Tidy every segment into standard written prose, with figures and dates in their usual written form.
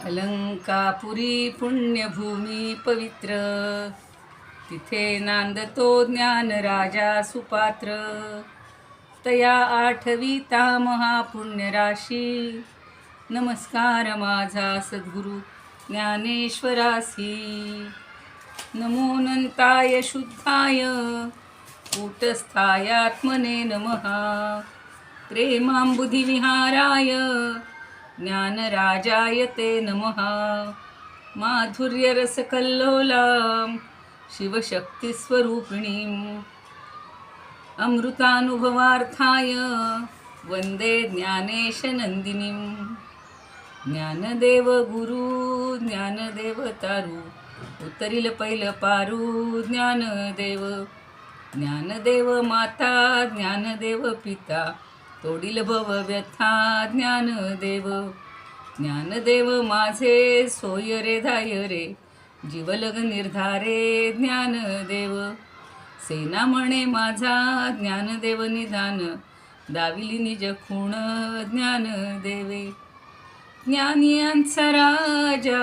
अलंकापुरी पुण्यभूमी पवित्र, तिथे नांदतो ज्ञान राजा सुपात्र. तया आठविता महापुण्यराशी, नमस्कार माझा सद्गुरु ज्ञानेश्वरासी. नमो नंताय शुद्धाय कूटस्थायात्मने नमः. प्रेमांबुधिविहाराय ज्ञानराजाय ते नमः. माधुर्यरसकल्लोलां शिवशक्तिस्वरूपिणीम् अमृतानुभवार्थाय वंदे ज्ञानेशनंदिनीं. ज्ञानदेव गुरु ज्ञानदेव तारू, उतरिल पैल पारू ज्ञानदेव. ज्ञानदेव माता ज्ञानदेव पिता, तोडील भव व्यथा ज्ञानदेव. ज्ञानदेव माझे सोय रे धाय रे, जीवलग निर्धारे ज्ञानदेव. सेना म्हणे माझा ज्ञानदेव निधान, दाविली निज खूण ज्ञानदेवे. ज्ञानियांचा राजा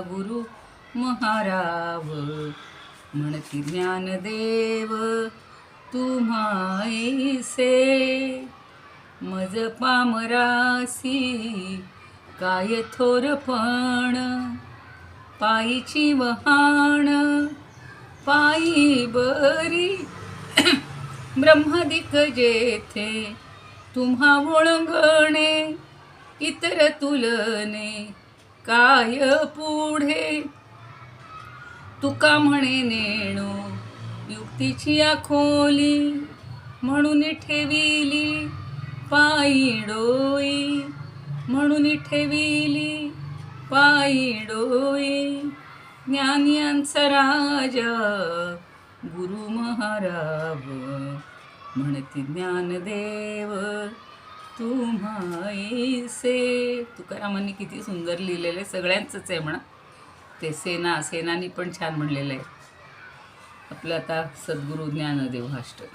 गुरु महाराव, म्हणती ज्ञानदेव तुम्हाईसे. मज पामरासी काय थोरपण, पायीची वहाण पायी बरी. ब्रह्मदिक जेथे तुम्हा ओळंगणे, इतर तुलने काय पुढे. तुका म्हणे नेणो युक्तीची आखोली, म्हणून ठेविली पायी डोई. म्हणून ठेविली पायी डोई. ज्ञानियांचा राजा गुरु महाराव, म्हणती ज्ञानदेव तुम्हाईसे. तुकारामांनी किती सुंदर लिहिलेले, सगळ्यांचंच आहे म्हणा ते. सेनानी पण छान म्हणलेलं आहे. आपलं आता सद्गुरु ज्ञानदेव अष्टक.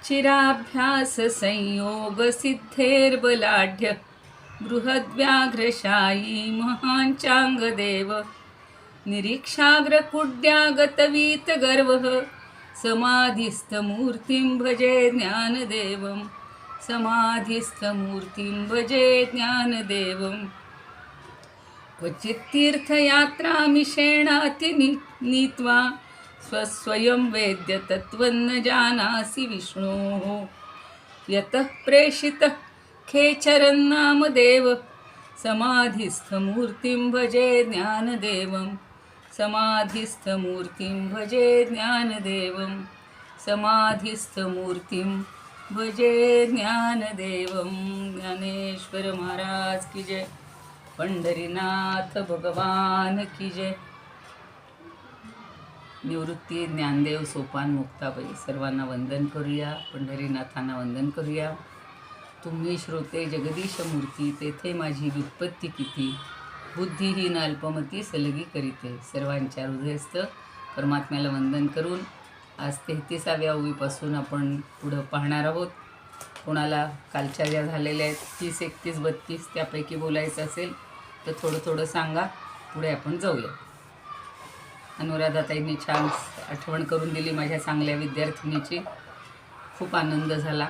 चिराभ्यास संयोग सिद्धेर्बलाढ्य, बृहद्व्याघ्रशायी महान चांगदेव. निरीक्षाग्र कुड्यागतवीत गर्वः, समाधिस्थमूर्तिं भजे ज्ञानदेवं. समाधिस्थमूर्तिं भजे ज्ञानदेवं. क्वचित् तीर्थयात्रामिषेणाति नीत्वा, स्वस्वयं वेद्य तत्त्वं न जानासि विष्णोः. यतः प्रेषितः खेचरन्नामदेव, समाधिस्थमूर्तिं भजे ज्ञानदेवं. समाधिस्थमूर्तिं भजे ज्ञानदेवं. समाधिस्थमूर्तिं भजे ज्ञानदेवं. ज्ञानेश्वर महाराज की जय. पंढरीनाथ भगवान की जय. निवृत्ती ज्ञानदेव सोपान मुक्ताबाई, सर्वांना वंदन करूया. पंढरीनाथांना वंदन करूया. तुम्ही श्रोते जगदीश मूर्ती, तेथे माझी व्युत्पत्ती किती. बुद्धिहीन अल्पमती सलगी करीते. सर्वांच्या हृदयस्थ परमात्म्याला वंदन करून आज 33व्या ओवीपासून आपण पुढं पाहणार आहोत. कोणाला कालच्या ज्या झालेल्या आहेत 30, 31, 32 त्यापैकी बोलायचं असेल तर थोडं थोडं सांगा, पुढे आपण जाऊया. अनुराधाताईंनी छान आठवण करून दिली माझ्या चांगल्या विद्यार्थिनीची. खूप आनंद झाला.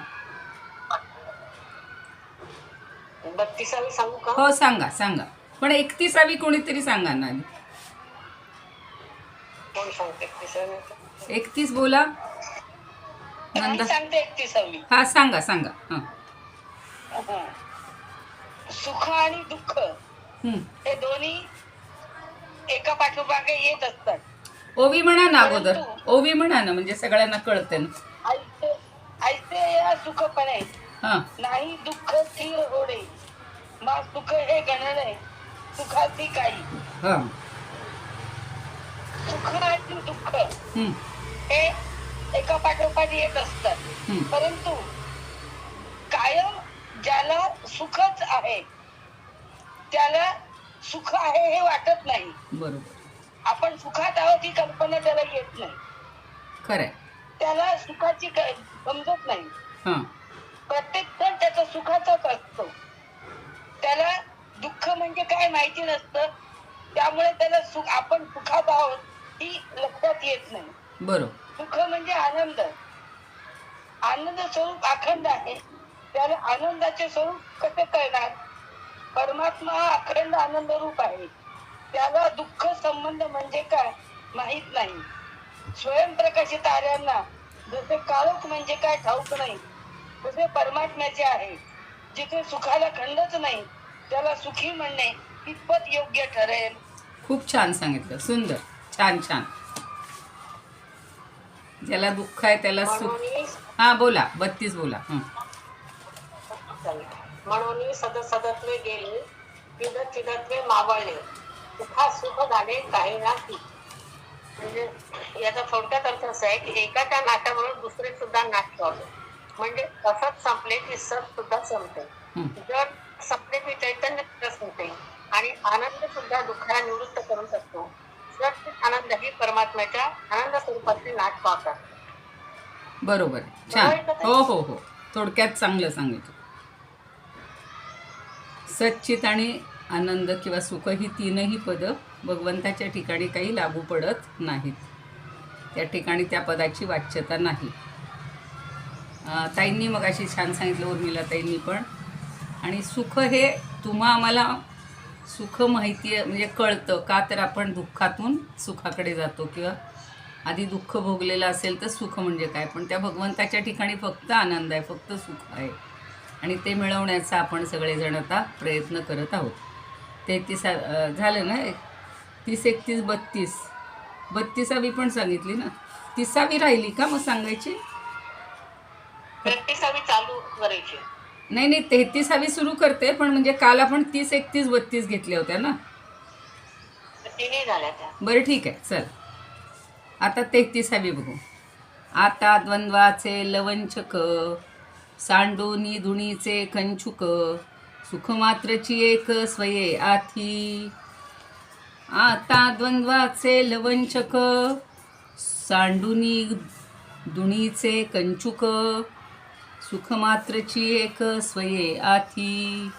32वी सांगू का? हो सांगा सांगा, पण 31वी कोणीतरी सांगा ना. कोण सांगते 31वी? 31 बोला. मी सांगते 31वी. हा सांगा सांगा. हां. सुख आणि दुःख हे दोन्ही एका पाठोपाठ येत असतात. ओवी म्हणा ना अगोदर. ओवी म्हणा ना, म्हणजे सगळ्यांना कळते ना. ऐसे या सुखपणे हां. नाही दुःख स्थिर होणे, मा सुख हे गणणे सुखाची काही. हां. सुख आणि दुःख हे एका पाठोपाठ येत असतात. परंतु कायम ज्याला सुखच आहे त्याला सुख आहे हे वाटत नाही. बरोबर. आपण सुखात आहोत ही कल्पना त्याला येत नाही. खरंय. त्याला सुखाची समजत नाही. हां. प्रत्येक जण त्याचा सुखाचाच असतो. त्याला दुःख म्हणजे काय माहिती नसतं, त्यामुळे त्याला सुख, आपण सुखात आहोत ही लक्षात येत नाही. बरोबर. सुख म्हणजे आनंद. आनंद स्वरूप अखंड आहे, त्याला आनंदाचे स्वरूप कसे कळणार? परमात्मा हा अखंड आनंद रूप आहे, त्याला दुःख संबंध म्हणजे काय माहित नाही. स्वयंप्रकाशित ताऱ्यांना जसे काळोख म्हणजे काय ठाऊक नाही, तसे परमात्म्याचे आहे. जिथे सुखाला खंडच नाही, त्याला सुखी म्हणणे कितपत योग्य ठरेल? खूप छान सांगितलं, सुंदर, छान छान. ज्याला दुःख आहे त्याला सुख. म्हणून हा बोला, 32 बोला. म्हणून सदसदत्वे गेले, चिदत चिदत्वे मावळले, सुखात सुख झाले काही नाही. म्हणजे याचा थोडक्यात अर्थ असा आहे की एकाच्या नाट्याबरोबर दुसरे सुद्धा नाट पावले. म्हणजे असत संपले की सत सुद्धा संपते, जर संपले की चैतन्य संपते, आणि आनंद सुद्धा दुःखाला निवृत्त करू शकतो. सत आनंद ही परमात्म्याच्या आनंद स्वरूपातले नाट पावतात. बरोबर, छान. हो हो हो, थोडक्यात चांगलं सांगितलं. सच्चित आणि आनंद किंवा सुख ही तीनही पदं भगवंताच्या ठिकाणी काही लागू पडत नाहीत. त्या ठिकाणी त्या पदाची वाच्यता नाही. ताईंनी मग अशी छान सांगितलं, उर्मिला ताईंनी पण. आणि सुख हे आम्हाला सुख माहिती आहे म्हणजे कळतं का, तर आपण दुःखातून सुखाकडे जातो, किंवा आधी दुःख भोगलेलं असेल तर सुख म्हणजे काय. पण त्या भगवंताच्या ठिकाणी फक्त आनंद आहे, फक्त सुख आहे, आणि ते मिळवण्याचा आपण सगळेजण आता प्रयत्न करत आहोत. 33 झालं ना, 30, 31, 32. 32वी पण सांगितली ना, 30वी राहिली का मग सांगायची? 33वी चालू करायची. नाही, 33वी सुरू करते, पण म्हणजे काल आपण 30, 31, 32 घेतल्या होत्या ना. तिन्ही झाल्या त्या. बरं ठीक आहे, चल आता 33वी बघू. आता द्वंद्वाचे लवंचक, सांडोनी धुणीचे कंचुक, सुखमात्रची एक स्वये आथी. आता द्वंद्वाचे लवंचक, सांडुनी धुणीचे कंचुक, सुखमात्रची एक स्वये आथी.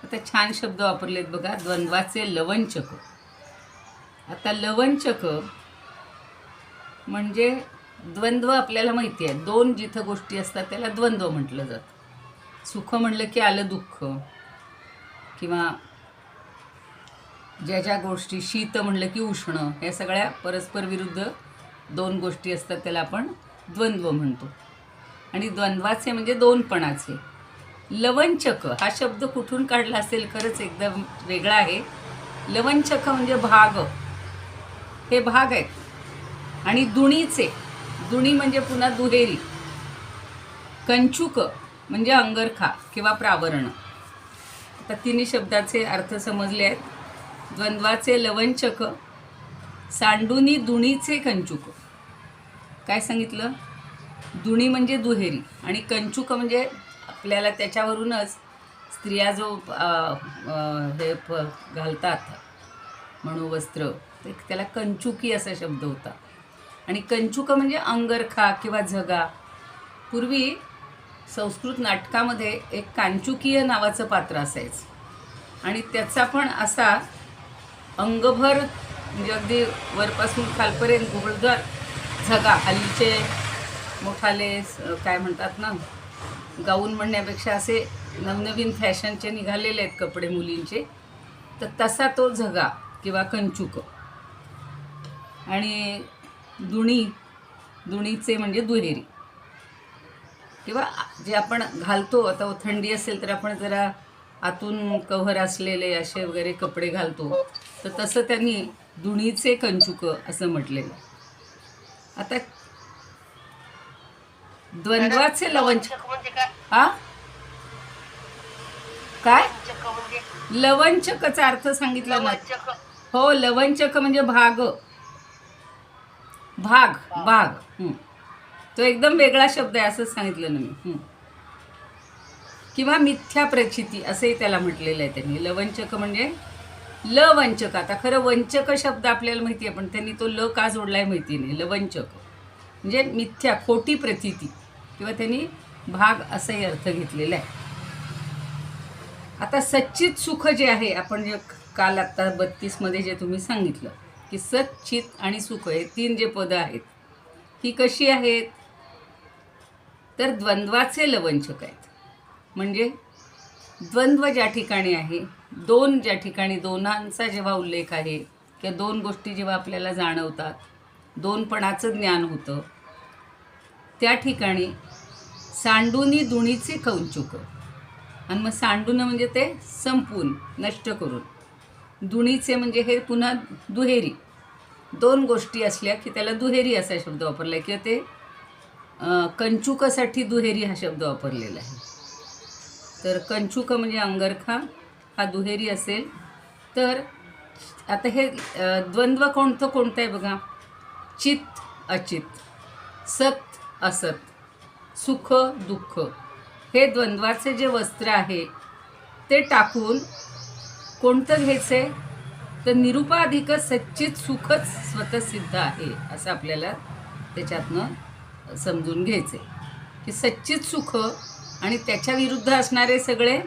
आता छान शब्द वापरलेत बघा, द्वंद्वाचे लवंचक. आता लवंचक म्हणजे द्वंद्व आपल्याला माहिती आहे, दोन जिथं गोष्टी असतात त्याला द्वंद्व म्हटलं जातं. सुख म्हणलं की आलं दुःख, किंवा ज्या गोष्टी, शीत म्हणलं की उष्ण, ह्या सगळ्या परस्पर विरुद्ध दोन गोष्टी असतात, त्याला आपण द्वंद्व म्हणतो. आणि द्वंद्वाचे म्हणजे दोनपणाचे. लवंचक हा शब्द कुठून काढला असेल, खरंच एकदम वेगळा आहे. लवंचक म्हणजे भाग, हे भाग आहेत. आणि दुणीचे, दुणी म्हणजे पुन्हा दुहेरी. कंचुक म्हणजे अंगरखा किंवा प्रावरण. आता तिन्ही शब्दाचे अर्थ समजले आहेत. द्वंद्वाचे लवंचक, सांडुनी दुणीचे कंचुक. काय सांगितलं? दुणी म्हणजे दुहेरी, आणि कंचुक म्हणजे आपल्याला त्याच्यावरूनच स्त्रिया जो हे घालतात मनोवस्त्र, त्याला कंचुकी असा शब्द होता. आणि कंचुक म्हणजे अंगरखा किंवा झगा. पूर्वी संस्कृत नाटकामध्ये एक कांचुकीय नावाचं पात्र असायचं, आणि त्याचा पण असा अंगभर म्हणजे अगदी वरपासून खालपर्यंत घोळदार झगा, हल्लीचे मोठाले काय म्हणतात ना, गाऊन म्हणण्यापेक्षा असे नवनवीन फॅशनचे निघालेले आहेत कपडे मुलींचे, तर तसा तो झगा किंवा कंचुक. आणि दुणीचे म्हणजे दुहेरी, किंवा जे आपण घालतो. आता थंडी असेल तर आपण जरा आतून कव्हर असलेले असे वगैरे कपडे घालतो, तर तसं त्यांनी दुणीचे कंचुक असं म्हटलेलं. आता द्वंद्वाचे लवंचक म्हणजे काय? हा काय? म्हणजे लवंचकचा अर्थ सांगितला ना. हो, लवंचक म्हणजे भाग, भाग भाग. तो एकदम वेगळा शब्द आहे असं सांगितलं ना मी. किंवा मिथ्या प्रचिती असंही त्याला म्हटलेलं आहे त्यांनी. लवंचक म्हणजे लवंचक. आता खरं वंचक शब्द आपल्याला माहिती आहे, पण त्यांनी तो ल का जोडलाय माहिती नाही. लवंचक म्हणजे मिथ्या, खोटी प्रचिती, किंवा त्यांनी भाग असाही अर्थ घेतलेला आहे. आता सच्चित सुख जे आहे, आपण जे काल आत्ता 32 जे तुम्ही सांगितलं की सच्चित आणि सुख हे 3 जे पदं आहेत, ही कशी आहेत? तर द्वंद्वाचे लवंचक आहेत. म्हणजे द्वंद्व ज्या ठिकाणी आहे, ज्या ठिकाणी दोनांचा जेव्हा उल्लेख आहे किंवा 2 गोष्टी जेव्हा आपल्याला जाणवतात, दोनपणाचं ज्ञान होतं, त्या ठिकाणी सांडूनी दुणीचे कौंचुक. आणि मग सांडून म्हणजे ते संपून नष्ट करून, दुणीचे म्हणजे हे पुन्हा दुहेरी, 2 गोष्टी असल्या की त्याला दुहेरी असा शब्द वापरला आहे, किंवा ते कंचुकासाठी दुहेरी हा शब्द वापरलेला आहे. तर कंचुक म्हणजे अंगरखा, हा दुहेरी असेल. तर आता हे द्वंद्व कोणतं आहे बघा. चित अचित, सत असत, सुख दुःख, हे द्वंद्वाचे जे वस्त्र आहे ते टाकून कोणतं घ्यायचं आहे? तर निरुपाधिक सच्चित सुखच स्वतःसिद्ध आहे, असं आपल्याला त्याच्यातनं समजून घ्यायचं आहे की सच्चित सुख आणि त्याच्या विरुद्ध असणारे सगळे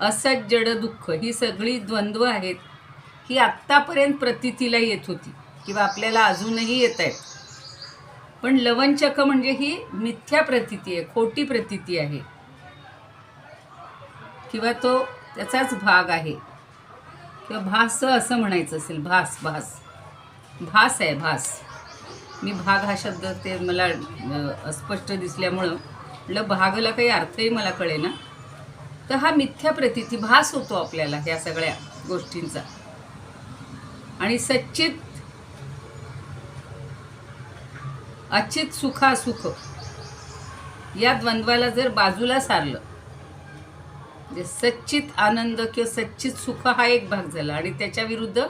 असत जड दुःख, ही सगळी द्वंद्व आहेत. ही आत्तापर्यंत प्रतीतीला येत होती किंवा आपल्याला अजूनही येत आहेत. पण लवंचक म्हणजे ही मिथ्या प्रतीती आहे, खोटी प्रतीती आहे, किंवा तो त्याचाच भाग आहे, किंवा भास असं म्हणायचं असेल. भास आहे, भास. मी भाग हा शब्द ते मला अस्पष्ट दिसल्यामुळं म्हटलं भागला काही अर्थही मला कळेना. तर हा मिथ्या प्रतीती, भास होतो आपल्याला ह्या सगळ्या गोष्टींचा. आणि सच्चित अचित सुखासुख या द्वंद्वाला जर बाजूला सारलं, म्हणजे सच्चित आनंद किंवा सच्चित सुख हा एक भाग झाला, आणि त्याच्या विरुद्ध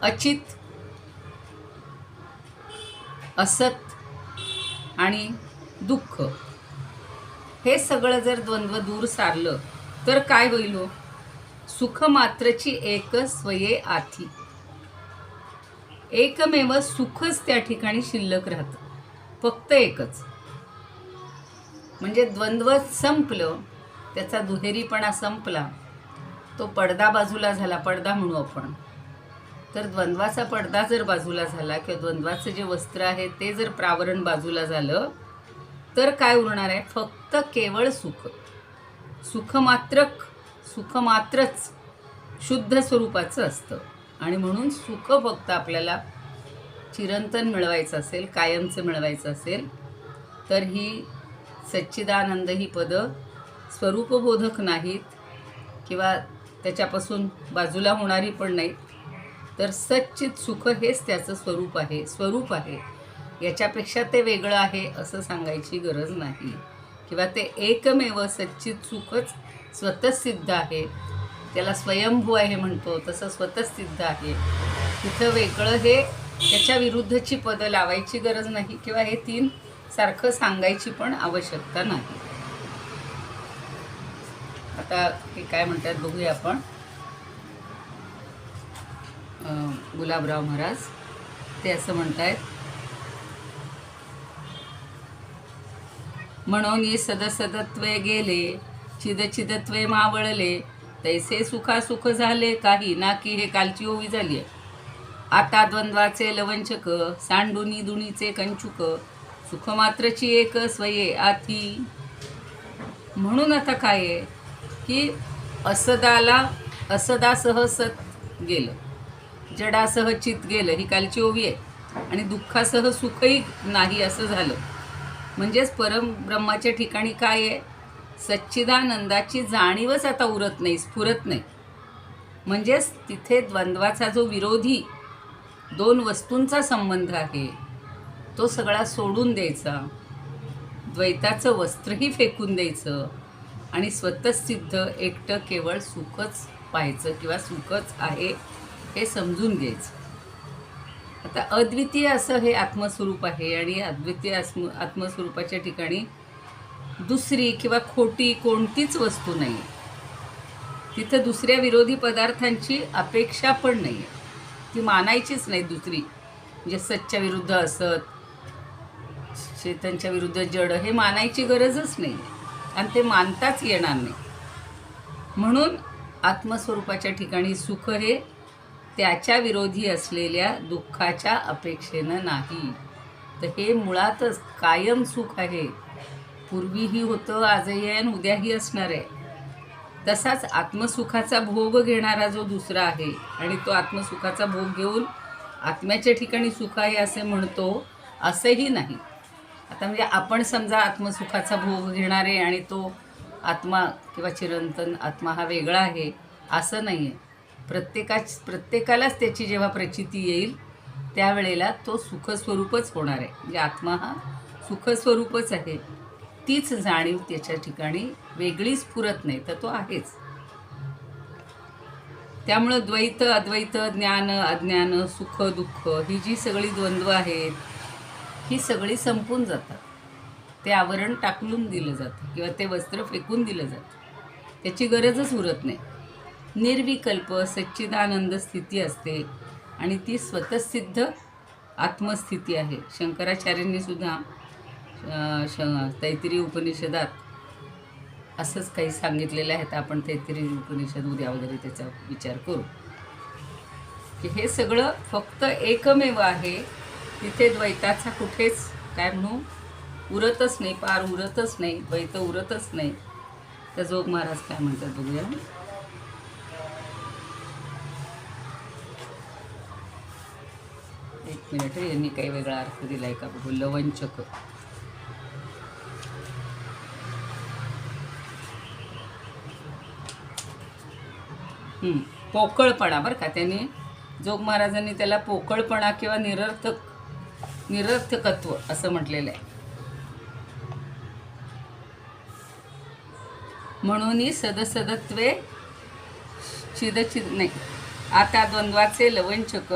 अचित, असत आणि दुःख, हे सगळं जर द्वंद्व दूर सारलं तर काय होईल हो? सुख मात्रची एक स्वये आथी, एकमेव सुखच त्या ठिकाणी शिल्लक राहतं, फक्त एकच. म्हणजे द्वंद्व संपलं, त्याचा दुहेरीपणा संपला, तो पडदा बाजूला झाला, पडदा म्हणू आपण. तर द्वंद्वाचा पडदा जर बाजूला झाला किंवा द्वंद्वाचं जे वस्त्र आहे ते जर प्रावरण बाजूला झालं तर काय उरणार आहे? फक्त केवळ सुख. सुख मात्रच शुद्ध स्वरूपाचं असतं. आणि म्हणून सुख फक्त आपल्याला चिरंतन मिळवायचं असेल, कायमचं मिळवायचं असेल, तर ही सच्चिदानंद ही पदं स्वरूपबोधक नाहीत किंवा त्याच्यापासून बाजूला होणारी पण नाहीत. तर सच्चित सुख हेच त्याचं स्वरूप आहे. याच्यापेक्षा ते वेगळं आहे असं सांगायची गरज नाही, किंवा ते एकमेव सच्चित सुखच स्वतःसिद्ध आहे. त्याला स्वयंभू आहे म्हणतो, तसं स्वतःसिद्ध आहे. तिथं वेगळं हे त्याच्या विरुद्धची पदं लावायची गरज नाही, किंवा हे 3 सारखं सांगायची पण आवश्यकता नाही. आता हे काय म्हणतात बघूया आपण. गुलाबराव महाराज ते असं म्हणतायत, म्हणून ये सदसदत्वे गेले, चिदचिदत्वे मावळले, तैसे सुखासुख झाले काही ना की. हे कालची ओवी झाली आहे. आता द्वंद्वाचे लवंचक, सांडुनी दुणीचे कंचुक, सुख मात्रची एक स्वये आथी. म्हणून आता काय आहे की असदासह सत गेलं, जडासह चित गेलं, ही कालची ओवी आहे. आणि दुःखासह सुखही नाही असं झालं. म्हणजेच परमब्रह्माच्या ठिकाणी काय आहे? सच्चिदानंदाची जाणीवच आता उरत नाही, स्फुरत नाही. म्हणजेच तिथे द्वंद्वाचा जो विरोधी 2 वस्तूंचा संबंध आहे तो सगळा सोडून द्यायचा, द्वैताचं वस्त्रही फेकून द्यायचं, आणि स्वतःसिद्ध एकटं केवळ सुखच पाहायचं किंवा सुखच आहे हे समजून घ्यायचं. आता अद्वितीय असं हे आत्मस्वरूप आहे, आणि अद्वितीय आत्मस्वरूपाच्या ठिकाणी दुसरी किंवा खोटी कोणतीच वस्तू नाही आहे. तिथं दुसऱ्या विरोधी पदार्थांची अपेक्षा पण नाही आहे, ती मानायचीच नाही दुसरी. म्हणजे सच्च्या विरुद्ध असत, चेतनच्या विरुद्ध जड, हे मानायची गरजच नाही, आणि ते मानताच येणार नाही. म्हणून आत्मस्वरूपाच्या ठिकाणी सुख हे त्याच्या विरोधी असलेल्या दुःखाच्या अपेक्षेनं नाही. तर हे मुळातच कायम सुख आहे. पूर्वीही होतं, आजही आहे आणि उद्याही असणार आहे. तसाच आत्मसुखाचा भोग घेणारा जो दुसरा आहे आणि तो आत्मसुखाचा भोग घेऊन आत्म्याच्या ठिकाणी सुख आहे असे म्हणतो, असंही नाही. आता म्हणजे आपण समजा आत्मसुखाचा भोग घेणार आहे आणि तो आत्मा किंवा चिरंतन आत्मा हा वेगळा आहे असं नाही आहे. प्रत्येकालाच त्याची जेव्हा प्रचिती येईल त्यावेळेला तो सुखस्वरूपच होणार आहे. म्हणजे आत्मा हा सुखस्वरूपच आहे. तीच जाणीव त्याच्या ठिकाणी वेगळी स्फुरत नाही, तर तो आहेच. त्यामुळं द्वैत अद्वैत, ज्ञान अज्ञान, सुख दुःख ही जी सगळी द्वंद्व आहेत ही सगळी संपून जातात. ते आवरण टाकलून दिलं जातं किंवा ते वस्त्र फेकून दिलं जातं. त्याची गरजच उरत नाही. निर्विकल्प सच्चिदानंद स्थिती असते आणि ती स्वतःसिद्ध आत्मस्थिती आहे. शंकराचार्यांनी सुद्धा तैत्तिरीय उपनिषदात असंच काही सांगितलेलं आहे. तर आपण तैत्तिरीय उपनिषद उद्या वगैरे त्याचा विचार करू की हे सगळं फक्त एकमेव आहे. तिथे द्वैताचा कुठेच काय म्हणू उरतच नाही, पार उरतच नाही, द्वैत उरतच नाही. तर जोग महाराज काय म्हणतात बघूया. एक मिनिट, यांनी काही वेगळा अर्थ दिलाय का बघू. लवंचक पोकळपणा बरं का. त्यांनी जोग महाराजांनी त्याला पोकळपणा किंवा निरर्थकत्व असं म्हटलेलं आहे. म्हणून सदसदत्वे चिदचिद नाही आता द्वंद्वाचे लवंचक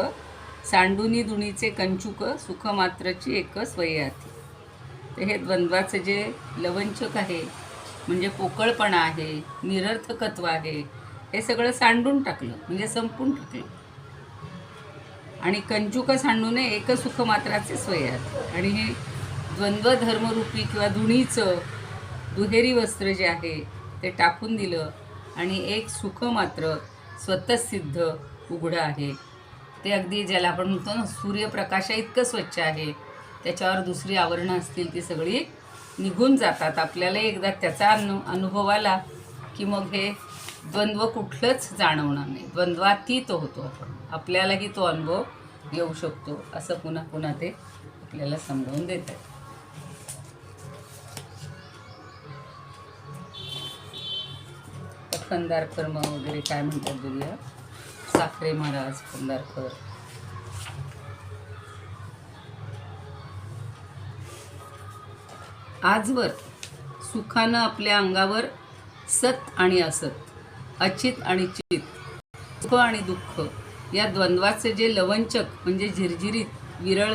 सांडुनी दुणीचे कंचुक सुखमात्रची एक स्वयाती. तर हे द्वंद्वाचे जे लवंचक आहे म्हणजे पोकळपणा आहे, निरर्थकत्व आहे, हे सगळं सांडून टाकलं म्हणजे संपून टाकलं. आणि कंचुक सांडून एक सुखमात्राचे स्वयाती. आणि हे द्वंद्व धर्मरूपी किंवा धुणीचं दुहेरी वस्त्र जे आहे ते टाकून दिलं आणि एक सुख मात्र स्वतःसिद्ध उघडं आहे. ते अगदी ज्याला आपण म्हणतो ना सूर्यप्रकाशा इतकं स्वच्छ आहे, त्याच्यावर दुसरी आवरणं असतील ती सगळी निघून जातात. आपल्याला एकदा त्याचा अनुभव आला की मग हे द्वंद्व कुठलंच जाणवणार नाही. द्वंद्वातीत होतो आपण, आपल्यालाही तो अनुभव येऊ शकतो. असं पुन्हा पुन्हा ते आपल्याला समजावून देतात. खंदारकर मग वगैरे काय म्हणतात बघूया. साखरे महाराज, खंदारकर. आजवर सुखानं आपल्या अंगावर सत आणि असत, अचित आणि चित, सुख आणि दुःख या द्वंद्वाचे जे लवंचक म्हणजे झिरझिरीत विरळ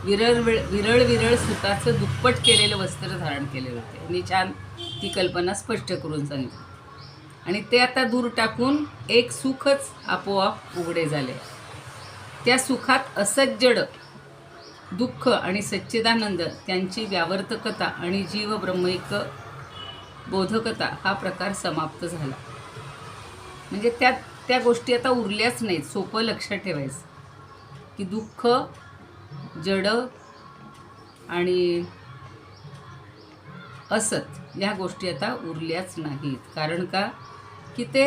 विरळ विरळ विरळ सुताचं दुप्पट केलेलं वस्त्र धारण केले होते. आणि छान ती कल्पना स्पष्ट करून सांगितली. आणि ते आता दूर टाकून एक सुखच आपोआप उघडे झाले. त्या सुखात असज्जड दुःख आणि सच्चिदानंद त्यांची व्यावर्तकता आणि जीव ब्रह्मैक बोधकता हा प्रकार समाप्त झाला. म्हणजे त्या गोष्टी आता उरल्याच नाहीत. सोपं लक्षात ठेवायचं की दुःख, जड आणि असत या गोष्टी आता उरल्याच नाहीत. कारण का की ते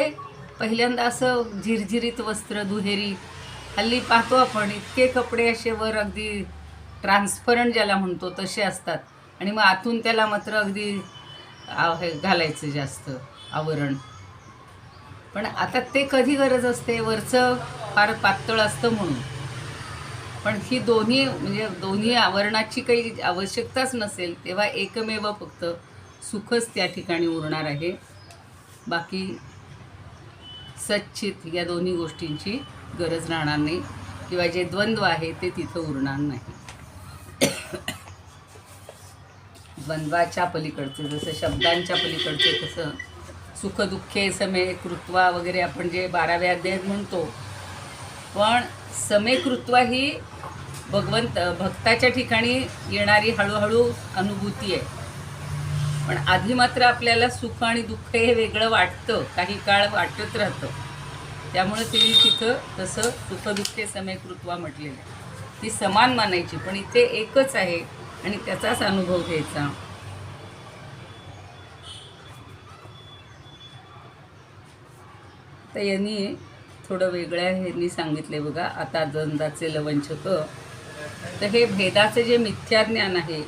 पहिल्यांदा असं झिरझिरीत वस्त्र दुहेरी, हल्ली पाहतो आपण इतके कपडे असे वर अगदी ट्रान्सपरंट ज्याला म्हणतो तसे असतात आणि मग आतून त्याला मात्र अगदी घालायचं जास्त आवरण. पण आता ते कधी गरज असते, वरचं फार पातळ असतं म्हणून. पण ही दोन्ही म्हणजे दोन्ही आवरणाची काही आवश्यकताच नसेल तेव्हा एकमेव फक्त सुखच त्या ठिकाणी उरणार आहे. बाकी सच्चित या दोन्ही गोष्टींची गरज राहणार नाही किंवा जे द्वंद्व आहे ते तिथं उरणार नाही. द्वंद्वाच्या पलीकडचे जसं शब्दांच्या पलीकडचे तसं सुख दुःखे समे कृत्वा वगैरे आपण जे 12व्या अध्यायात म्हणतो. पण समे कृत्वा ही भक्ताच्या ठिकाणी येणारी हळूहळू अनुभूती आहे. पण आधी मात्र आपल्याला सुख आणि दुःख हे वेगळं वाटतं, काही काळ वाटत राहतं. त्यामुळे ते तिथं तसं सुखदुःखे समेकृत्वा म्हटलेलं आहे. ती समान मानायची, पण इथे एकच आहे आणि त्याचाच अनुभव घ्यायचा. तर यांनी थोडं वेगळ्या ह्यांनी सांगितले बघा. आता द्वंद्वाचे लवंचक, तर हे भेदाचे जे मिथ्याज्ञान आहे.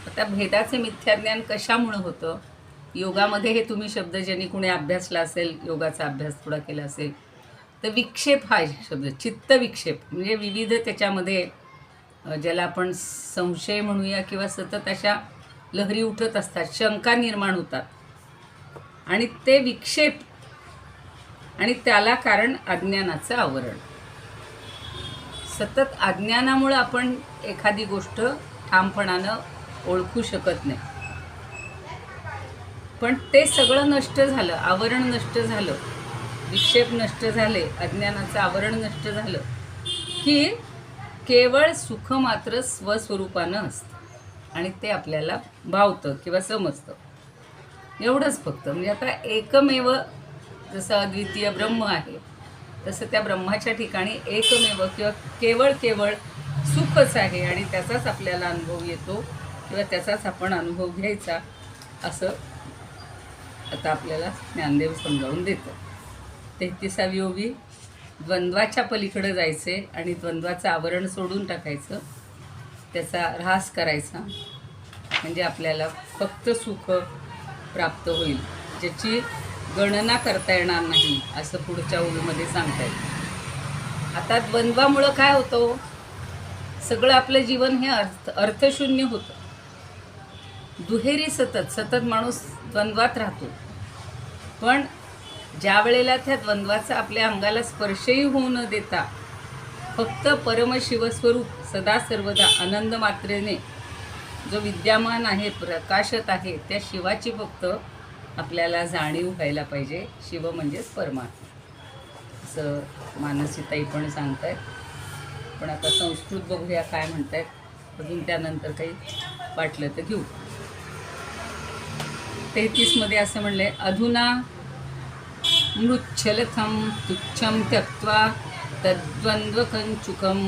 आता भेदाचे मिथ्याज्ञान कशामुळं होतं? योगामध्ये हे तुम्ही शब्द ज्यांनी कुणी अभ्यासला असेल, योगाचा अभ्यास थोडा केला असेल, तर विक्षेप हा शब्द, चित्त विक्षेप म्हणजे विविध त्याच्यामध्ये ज्याला आपण संशय म्हणूया किंवा सतत अशा लहरी उठत असतात, शंका निर्माण होतात आणि ते विक्षेप आणि त्याला कारण अज्ञानाचं आवरण. सतत अज्ञानामुळं आपण एखादी गोष्ट ठामपणानं ओळखू शकत नाही. पण ते सगळं नष्ट झालं, आवरण नष्ट झालं, विक्षेप नष्ट झाले, अज्ञानाचं आवरण नष्ट झालं की केवळ सुख मात्र स्वस्वरूपानं असतं आणि ते आपल्याला भावतं किंवा समजतं. एवढंच फक्त. म्हणजे आता एकमेव जसं अद्वितीय ब्रह्म आहे, तसं त्या ब्रह्माच्या ठिकाणी एकमेव किंवा केवळ केवळ सुखच आहे आणि त्याचाच आपल्याला अनुभव येतो किंवा त्याचाच आपण अनुभव घ्यायचा, असं आता आपल्याला ज्ञानदेव समजावून देतो. 33वी ओवी, द्वंद्वाच्या पलीकडे जायचे आणि द्वंद्वाचं आवरण सोडून टाकायचं, त्याचा ऱ्हास करायचा, म्हणजे आपल्याला फक्त सुख प्राप्त होईल, ज्याची गणना करता येणार नाही, असं पुढच्या ओळीमध्ये सांगता येईल. आता द्वंद्वामुळं काय होतं? सगळं आपलं जीवन हे अर्थशून्य होतं. दुहेरी सतत माणूस द्वंद्वात राहतो. पण ज्या वेळेला त्या द्वंद्वाचा आपल्या अंगाला स्पर्शही होऊ न देता फक्त परमशिवस्वरूप सदा सर्वदा आनंद मात्रेने जो विद्यमान आहे, प्रकाशत आहे, त्या शिवाची फक्त आपल्याला जाणीव व्हायला पाहिजे. शिव म्हणजेच परमात्मा, असं मानसीताई पण सांगतायत. पण आता संस्कृत बघूया काय म्हणतायत, अजून त्यानंतर काही वाटलं तर घेऊ. 33मध्ये असं म्हणलंय, अधुना मृच्छलथम तुच्छम त्यक्त्वा तद्वन्द्वकञ्चुकम्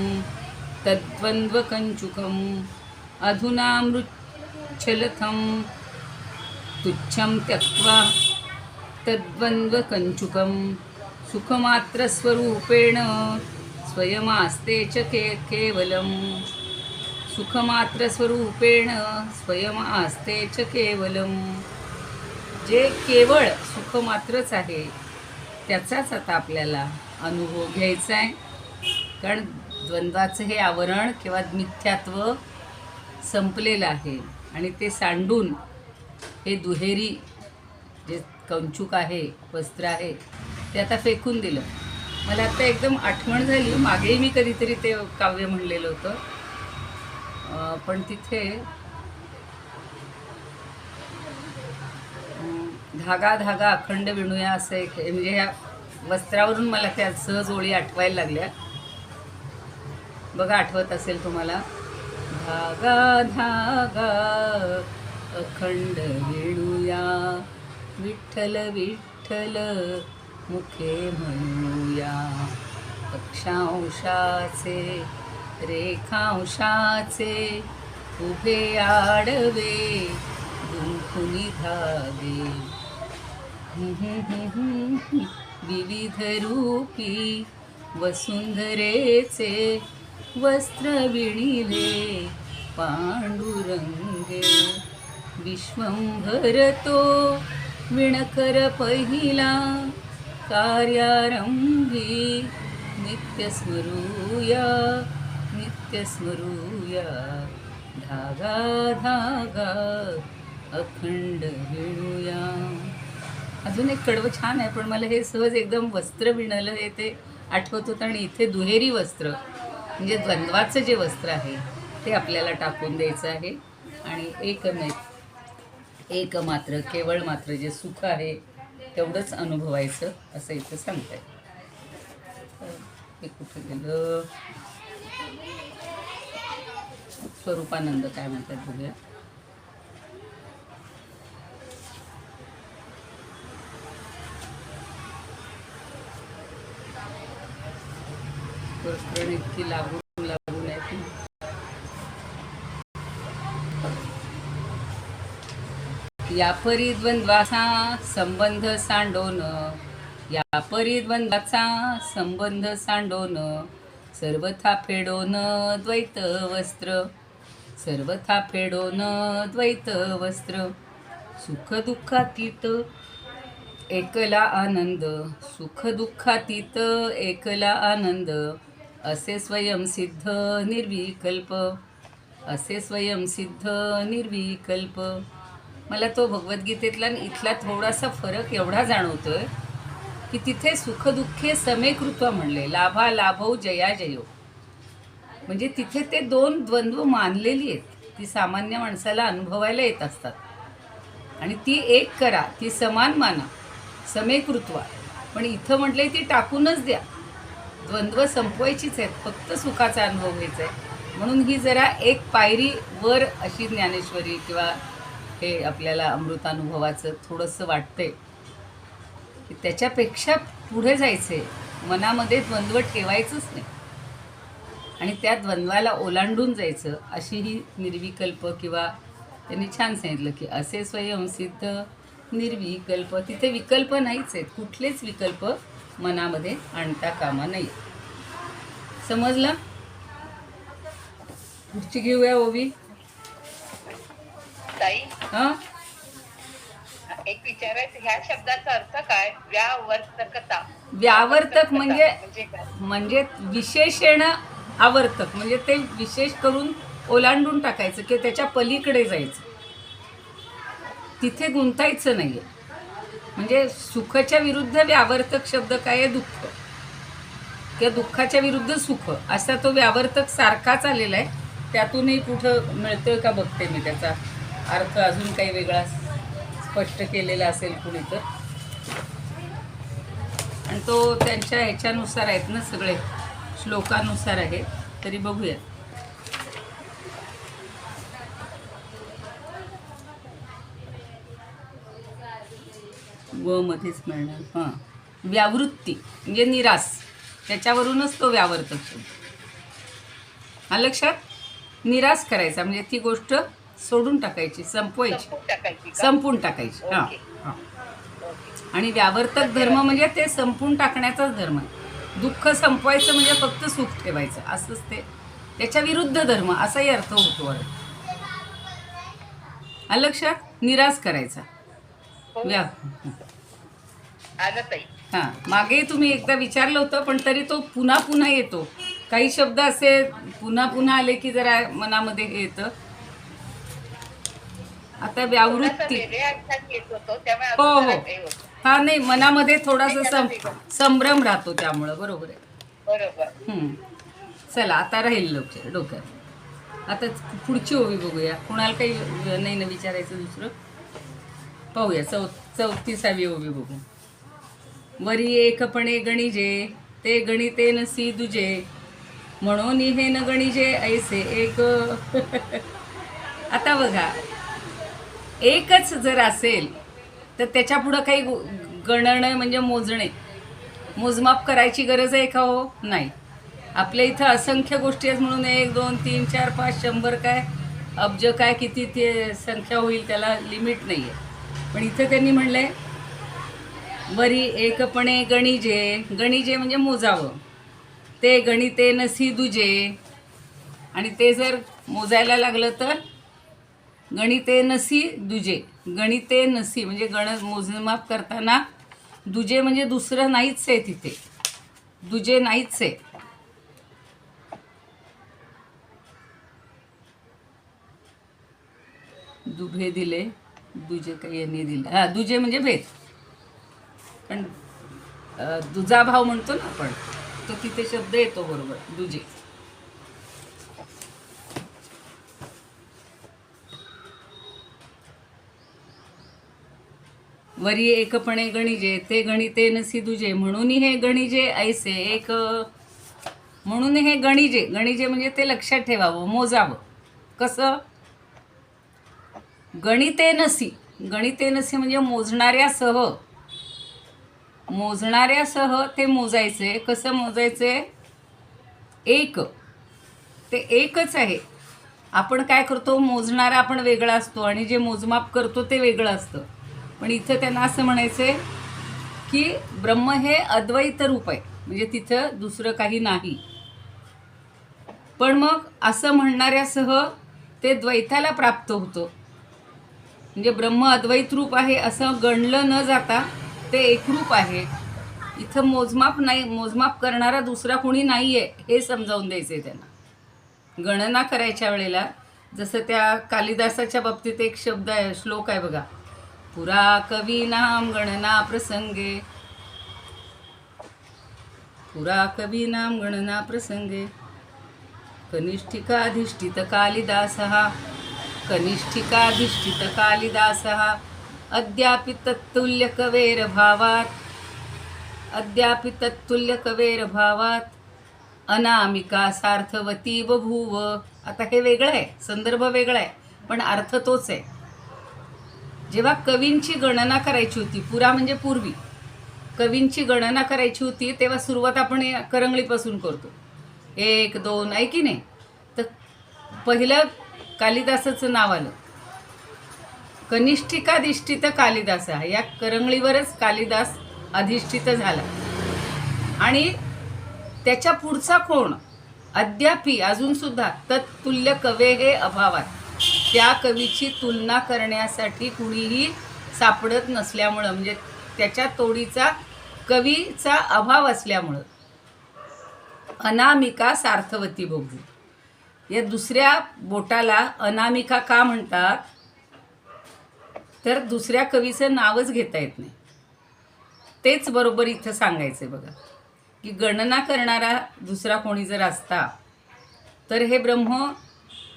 अधुना मृच्छलथम तुच्छं त्यक्त्वा तद्वन्द्वकञ्चुकं सुखमात्रस्वरूपेण स्वयमास्ते च केवलम्. सुखमात्रस्वरूपेण स्वयमास्ते च केवलम्. जे केवळ सुख मात्रच आहे त्याचाच आता आपल्याला अनुभव घ्यायचा आहे. कारण द्वंद्वाचं हे आवरण किंवा मिथ्यात्व संपलेलं आहे आणि ते सांडून हे दुहेरी जे कंचुक आहे, वस्त्र आहे, ते आता फेकून दिलं. मला आता एकदम आठवण झाली, मागेही मी कधीतरी ते काव्य म्हणलेलं होतं, पण तिथे धागा धागा अखंड विणूया असं एक, म्हणजे ह्या वस्त्रावरून मला त्या सहज ओळी आठवायला लागल्या. बघा, आठवत असेल तुम्हाला. धागा धागा अखंड विणूया, विठ्ठल विठ्ठल मुखे म्हणूया, अक्षांशाचे रेखांशाचे उभे आडवे गुंफुनी धागे, विविध रूपी वसुंधरेचे वस्त्र विणिले पांडुरंगे. विश्वंभर तो विणकर पहिला कार्यारंभी, नित्य स्मरूया नित्य स्मरूया, धागा धागा अखंड विणूया. अजून एक कडवं छान आहे, पण मला हे सहज एकदम वस्त्र विणलं हे ते आठवत होतं. आणि इथे दुहेरी वस्त्र म्हणजे द्वंद्वाचं जे वस्त्र आहे ते आपल्याला टाकून द्यायचं आहे आणि एकमात्र केवळ मात्र जे सुख आहे तेवढंच अनुभवायचं, असं इथं सांगताय. हे कुठं गेलं? स्वरूपानंद काय म्हणतात बघूया. प्रकरण इतकी लागून लागून आहे की या परी द्वंद्वाचा संबंध सांडोन, या परी द्वंद्वाचा संबंध सांडोन, सर्वथा फेडोन द्वैत वस्त्र, सर्वथा फेडोन द्वैत वस्त्र, सुख दुःखातीत एकला आनंद, सुख दुःखातीत एकला आनंद, असे स्वयंसिद्ध निर्विकल्प, असे स्वयंसिद्ध निर्विकल्प. मला तो भगवद्गीतेतला आणि इथला थोडासा फरक एवढा जाणवतोय की तिथे सुखदुःखे समेकृत्व म्हणले, लाभा लाभो जया जयो, म्हणजे तिथे ते दोन द्वंद्व मानलेली आहेत, ती सामान्य माणसाला अनुभवायला येत असतात आणि ती एक करा, ती समान माना, समेकृत्वा. पण इथं म्हटलंय ती टाकूनच द्या, द्वंद्व संपवायचीच आहेत, फक्त सुखाचा अनुभव घ्यायचा आहे. म्हणून ही जरा एक पायरी वर अशी ज्ञानेश्वरी किंवा हे आपल्याला अमृतानुभवाचं थोडंसं वाटतंय की त्याच्यापेक्षा पुढे जायचं आहे, मनामध्ये द्वंद्व ठेवायचंच नाही आणि त्या द्वंद्वाला ओलांडून जायचं, अशी ही निर्विकल्प किंवा त्यांनी छान सांगितलं की असे स्वयंसिद्ध निर्विकल्प. तिथे विकल्प नाहीच आहेत, कुठलेच विकल्प मनामध्ये आणता कामा नाही. समजलं? पुढची घेऊया ओवी. ताई हां, एक विचारायचं, ह्या शब्दाचा अर्थ काय? व्यावर्तकता. व्यावर्तक म्हणजे काय? म्हणजे विशेषण आवर्तक, म्हणजे ते विशेष करून ओलांडून टाकायचं की त्याच्या पलीकडे जायचं, तिथे गुंतायचं नाही आहे. म्हणजे सुखाच्या विरुद्ध व्यावर्तक शब्द काय आहे? दुःख, किंवा दुःखाच्या विरुद्ध सुख, असा तो व्यावर्तक सारखाच आलेला आहे. त्यातूनही कुठं मिळतोय का बघते मी त्याचा अर्थ, अजून काही वेगळा स्पष्ट केलेला असेल कुणी तर. आणि तो त्यांच्या ह्याच्यानुसार आहेत ना, सगळे श्लोकानुसार आहे, तरी बघूया. व मध्येच मिळणार. हां, व्यावृत्ती म्हणजे निरास, त्याच्यावरूनच तो व्यावर्तक शब्द. हा लक्षात? निराश करायचा म्हणजे ती गोष्ट सोडून टाकायची, संपवायची, संपून टाकायची. हां हां. आणि व्यावर्तक धर्म म्हणजे ते संपून टाकण्याचाच धर्म आहे. दुःख संपवायचं म्हणजे फक्त सुख ठेवायचं, असंच ते त्याच्या विरुद्ध धर्म असाही अर्थ होतो. हा लक्षात? निराश करायचा. हां, मागे तुम्ही एकदा विचारलं होतं, पण तरी तो पुन्हा पुन्हा येतो. काही शब्द असे पुन्हा पुन्हा आले की जरा मनामध्ये येतं. आता व्यावृत्ती, हो हो, हा नाही, मनामध्ये थोडासा संभ्रम राहतो, त्यामुळं. बरोबर आहे, बरोबर. चला, आता राहील डोक्यात. आता पुढची ओवी बघूया. कुणाला काही नाही ना विचारायचं दुसरं? पाहूया 34वी ओवी बघू. वरी एकपणे गणिजे ते गणिते नसी दुजे, म्हणून हे न गणिजे ऐसे एक. आता बघा, एकच जर असेल तर त्याच्या पुढं काही गणणे म्हणजे मोजणे, मोजमाप करायची गरज आहे का? हो, नाही. आपल्या इथं असंख्य गोष्टी आहेत म्हणून 1 2 3 4 5 100 काय अब्ज काय किती ते संख्या होईल, त्याला लिमिट नाही आहे. पण इथं त्यांनी म्हणलं आहे वरी एकपणे गणिजे, गणिजे म्हणजे मोजावं, ते गणिते नसी दुजे, आणि ते जर मोजायला लागलं तर गणिते नसी दुजे, गणिते नसी म्हणजे मोजमाप करताना दुजे म्हणजे दुसरं नाहीच आहे, तिथे दुजे नाहीच आहे. दुभे दिले, दुजे काही यांनी दिले. हां, दुजे म्हणजे भेद, पण दुजा भाव म्हणतो ना आपण, तो तिथे शब्द येतो बरोबर, दुजे. वरी एकपणे गणिजे ते गणिते नसी दुजे, म्हणून हे गणिजे ऐसे एक. म्हणून हे गणिजे, गणिजे म्हणजे ते लक्षात ठेवावं, मोजावं. कसं? गणिते नसी, गणिते नसी म्हणजे मोजणाऱ्यासह, मोजणाऱ्यासह ते मोजायचे. कसं मोजायचे? एक, ते एकच आहे. आपण काय करतो, मोजणारा आपण वेगळा असतो आणि जे मोजमाप करतो ते वेगळं असतं. पण इथं त्यांना असं म्हणायचं आहे की ब्रह्म हे अद्वैत रूप आहे, म्हणजे तिथं दुसरं काही नाही. पण मग असं म्हणणाऱ्यासह ते द्वैताला प्राप्त होतं. म्हणजे ब्रह्म अद्वैत रूप आहे असं गणलं न जाता ते एकरूप आहे. इथं मोजमाप नाही, मोजमाप करणारा दुसरा कोणी नाही आहे हे समजावून द्यायचं आहे त्यांना. गणना करायच्या वेळेला जसं त्या कालिदासाच्या बाबतीत एक शब्द आहे, श्लोक आहे बघा, पुरा कवीनाम गणना प्रसंगे, पुरा कवीनाम गणना प्रसंगे कनिष्ठिकाधिष्ठित कालिदासः, कनिष्ठिकाधिष्ठित कालिदासः अद्यापि तत्तुल्य कवेर भावात, अद्यापि तत्तुल्य कवेर भावात अनामिका सार्थवती बभूव. आता हे वेगळं आहे, संदर्भ वेगळा आहे, पण अर्थ तोच आहे. जेव्हा कवींची गणना करायची होती, पुरा म्हणजे पूर्वी, कवींची गणना करायची होती तेव्हा सुरुवात आपण करंगळीपासून करतो, 1 2 आहे की नाही. तर पहिलं कालिदासाचं नाव आलं, कनिष्ठिकाधिष्ठित कालिदास. या करंगळीवरच कालिदास अधिष्ठित झाला. आणि त्याच्या पुढचा कोण, अद्यापि अजूनसुद्धा तत्तुल्य कवे हे अभावात, त्या कवीची तुलना करण्यासाठी कुणीही सापडत नसल्यामुळं, म्हणजे त्याच्या तोडीचा कवीचा अभाव असल्यामुळं अनामिका सार्थवती बघू. या दुसऱ्या बोटाला अनामिका का म्हणतात, तर दुसऱ्या कवीचं नावच घेता येत नाही. तेच बरोबर इथं सांगायचं बघा, की गणना करणारा दुसरा कोणी जर असता तर हे ब्रह्म,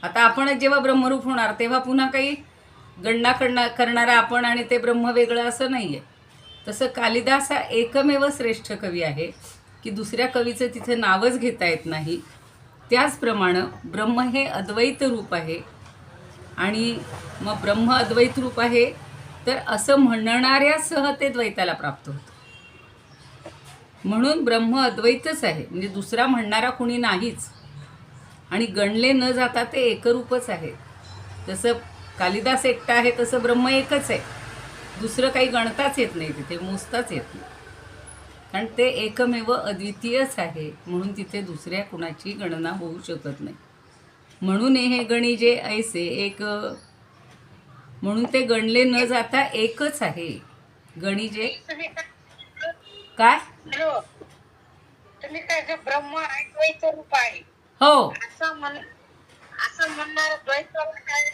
आता आपण जेव्हा ब्रह्मरूप होणार तेव्हा पुन्हा काही गणना करणारा आपण आणि ते ब्रह्म वेगळं असं नाही आहे. तसं कालिदास हा एकमेव श्रेष्ठ कवी आहे की दुसऱ्या कवीचं तिथं नावच घेता येत नाही. त्याचप्रमाणे ब्रह्म हे अद्वैत रूप आहे. आणि मग ब्रह्म अद्वैत रूप आहे तर असं म्हणणाऱ्यासह ते द्वैताला प्राप्त होतं. म्हणून ब्रह्म अद्वैतच आहे, म्हणजे दुसरा म्हणणारा कुणी नाहीच. आणि गणले न जाता ते एकरूपच आहे. जसं कालिदास एकटा आहे तसं ब्रह्म एकच आहे. दुसरं काही गणताच येत नाही, तिथे मोजताच येत नाही, कारण ते एकमेव अद्वितीयच आहे. म्हणून तिथे दुसऱ्या कुणाची गणना होऊ शकत नाही. म्हणून हे गणी जे ऐसे एक, म्हणून ते गणले न जाता एकच आहे. गणी जे काय, तुम्ही काय ब्रह्म अद्वैत रूप आहे हो असं म्हणणार द्वैताला काय,